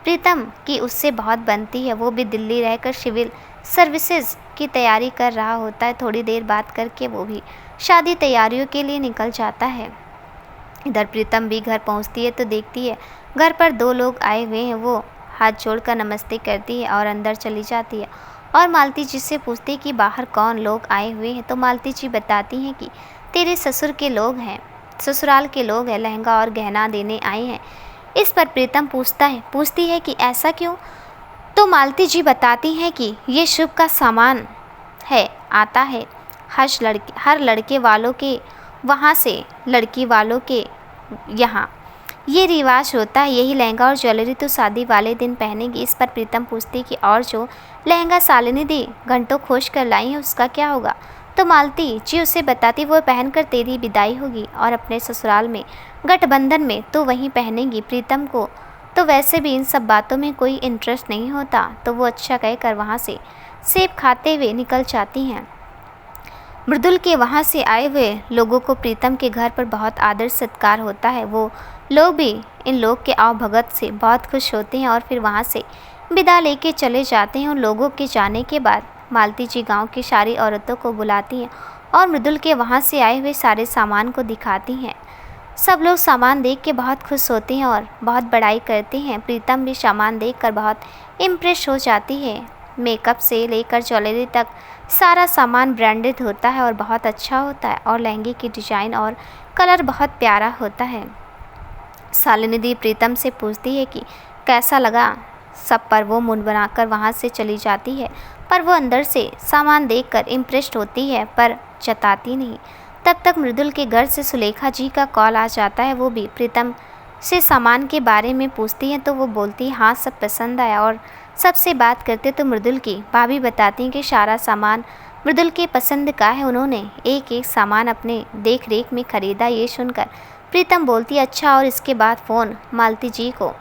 प्रीतम की उससे बहुत बनती है। वो भी दिल्ली रहकर सिविल सर्विसेज की तैयारी कर रहा होता है। थोड़ी देर बात करके वो भी शादी तैयारियों के लिए निकल जाता है। इधर प्रीतम भी घर पहुंचती है तो देखती है घर पर दो लोग आए हुए हैं। वो हाथ जोड़कर नमस्ते करती है और अंदर चली जाती है और मालती जी से पूछती है कि बाहर कौन लोग आए हुए हैं। तो मालती जी बताती हैं कि तेरे ससुर के लोग हैं, ससुराल के लोग हैं, लहंगा और गहना देने आए हैं। इस पर प्रीतम पूछती है कि ऐसा क्यों। तो मालती जी बताती हैं कि ये शुभ का सामान है, आता है हर लड़के वालों के वहाँ से लड़की वालों के यहाँ, ये रिवाज होता है। यही लहंगा और ज्वेलरी तो शादी वाले दिन पहनेगी। इस पर प्रीतम पूछती कि और जो लहंगा शालिनी दी घंटों खोज कर लाई है उसका क्या होगा। तो मालती जी उसे बताती वो पहनकर तेरी विदाई होगी और अपने ससुराल में गठबंधन में तो वहीं पहनेगी। प्रीतम को तो वैसे भी इन सब बातों में कोई इंटरेस्ट नहीं होता तो वो अच्छा कहकर वहाँ से सेब खाते हुए निकल जाती हैं। मृदुल के वहाँ से आए हुए लोगों को प्रीतम के घर पर बहुत आदर सत्कार होता है। वो लोग भी इन लोग के आवभगत से बहुत खुश होते हैं और फिर वहाँ से विदा लेके चले जाते हैं। उन लोगों के जाने के बाद मालती जी गांव की सारी औरतों को बुलाती हैं और मृदुल के वहाँ से आए हुए सारे सामान को दिखाती हैं। सब लोग सामान देख के बहुत खुश होते हैं और बहुत बड़ाई करते हैं। प्रीतम भी सामान देखकर बहुत इम्प्रेस हो जाती है। मेकअप से लेकर ज्वेलरी तक सारा सामान ब्रांडेड होता है और बहुत अच्छा होता है और लहंगे की डिज़ाइन और कलर बहुत प्यारा होता है। शालिनी दी प्रीतम से पूछती है कि कैसा लगा सब, पर वो मुंह बनाकर वहाँ से चली जाती है। पर वो अंदर से सामान देखकर इम्प्रेस्ड होती है पर जताती नहीं। तब तक मृदुल के घर से सुलेखा जी का कॉल आ जाता है। वो भी प्रीतम से सामान के बारे में पूछती हैं तो वो बोलती है हाँ सब पसंद आया और सबसे बात करते तो मृदुल की भाभी बताती हैं कि सारा सामान मृदुल के पसंद का है। उन्होंने एक एक सामान अपने देख रेख में ख़रीदा। ये सुनकर प्रीतम बोलती है अच्छा, और इसके बाद फ़ोन मालती जी को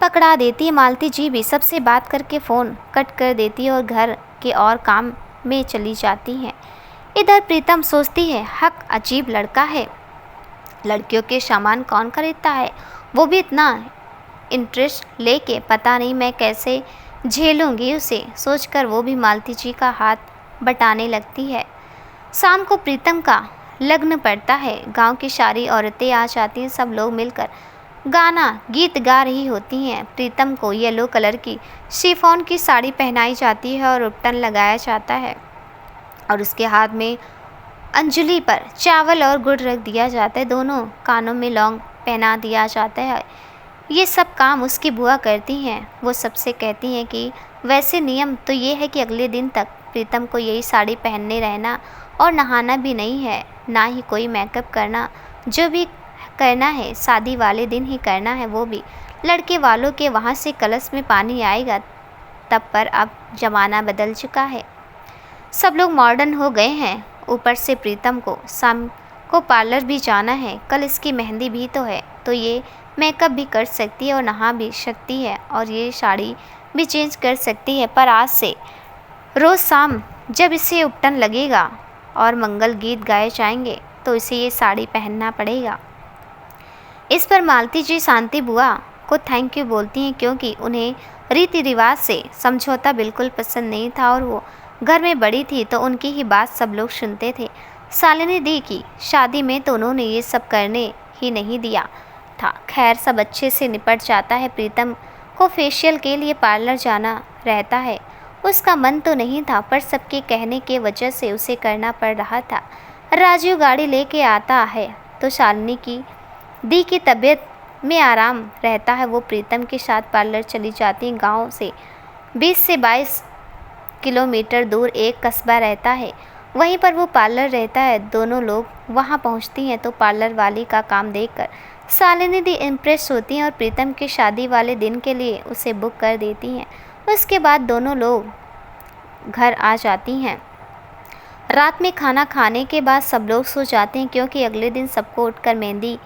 पकड़ा देती है। मालती जी भी सबसे बात करके फ़ोन कट कर देती है और घर के और काम में चली जाती हैं। इधर प्रीतम सोचती है हक अजीब लड़का है, लड़कियों के सामान कौन खरीदता है, वो भी इतना इंटरेस्ट लेके, पता नहीं मैं कैसे झेलूंगी उसे। सोचकर वो भी मालती जी का हाथ बटाने लगती है। शाम को प्रीतम का लग्न पड़ता है। गांव की सारी औरतें आ जाती हैं। सब लोग मिलकर गीत गा रही होती हैं। प्रीतम को येलो कलर की शिफॉन की साड़ी पहनाई जाती है और उपटन लगाया जाता है और उसके हाथ में अंजलि पर चावल और गुड़ रख दिया जाता है। दोनों कानों में लौंग पहना दिया जाता है। ये सब काम उसकी बुआ करती हैं। वो सबसे कहती हैं कि वैसे नियम तो ये है कि अगले दिन तक प्रीतम को यही साड़ी पहनने रहना और नहाना भी नहीं है, ना ही कोई मेकअप करना। जो भी करना है शादी वाले दिन ही करना है, वो भी लड़के वालों के वहाँ से कलश में पानी आएगा तब। पर अब ज़माना बदल चुका है, सब लोग मॉडर्न हो गए हैं। ऊपर से प्रीतम को शाम को पार्लर भी जाना है, कल इसकी मेहंदी भी तो है, तो ये मेकअप भी कर सकती है और नहा भी सकती है और ये साड़ी भी चेंज कर सकती है। पर आज से रोज़ शाम जब इसे उपटन लगेगा और मंगल गीत गाए जाएंगे तो इसे ये साड़ी पहनना पड़ेगा। इस पर मालती जी शांति बुआ को थैंक यू बोलती हैं क्योंकि उन्हें रीति रिवाज से समझौता बिल्कुल पसंद नहीं था और वो घर में बड़ी थी तो उनकी ही बात सब लोग सुनते थे। शालिनी दी की शादी में तो उन्होंने ये सब करने ही नहीं दिया था। खैर सब अच्छे से निपट जाता है। प्रीतम को फेशियल के लिए पार्लर जाना रहता है। उसका मन तो नहीं था पर सबके कहने के वजह से उसे करना पड़ रहा था। राजू गाड़ी लेके आता है तो शालिनी की दी की तबीयत में आराम रहता है। वो प्रीतम के साथ पार्लर चली जाती है। गांव से 20 से 22 किलोमीटर दूर एक कस्बा रहता है, वहीं पर वो पार्लर रहता है। दोनों लोग वहां पहुंचती हैं तो पार्लर वाली का काम देखकर शालिनी दी इम्प्रेस होती हैं और प्रीतम की शादी वाले दिन के लिए उसे बुक कर देती हैं। उसके बाद दोनों लोग घर आ जाती हैं। रात में खाना खाने के बाद सब लोग सो जाते हैं क्योंकि अगले दिन सबको उठकर मेहंदी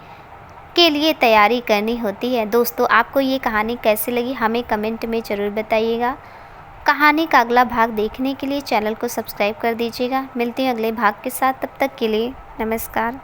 के लिए तैयारी करनी होती है। दोस्तों आपको ये कहानी कैसी लगी हमें कमेंट में ज़रूर बताइएगा। कहानी का अगला भाग देखने के लिए चैनल को सब्सक्राइब कर दीजिएगा। मिलती हूँ अगले भाग के साथ, तब तक के लिए नमस्कार।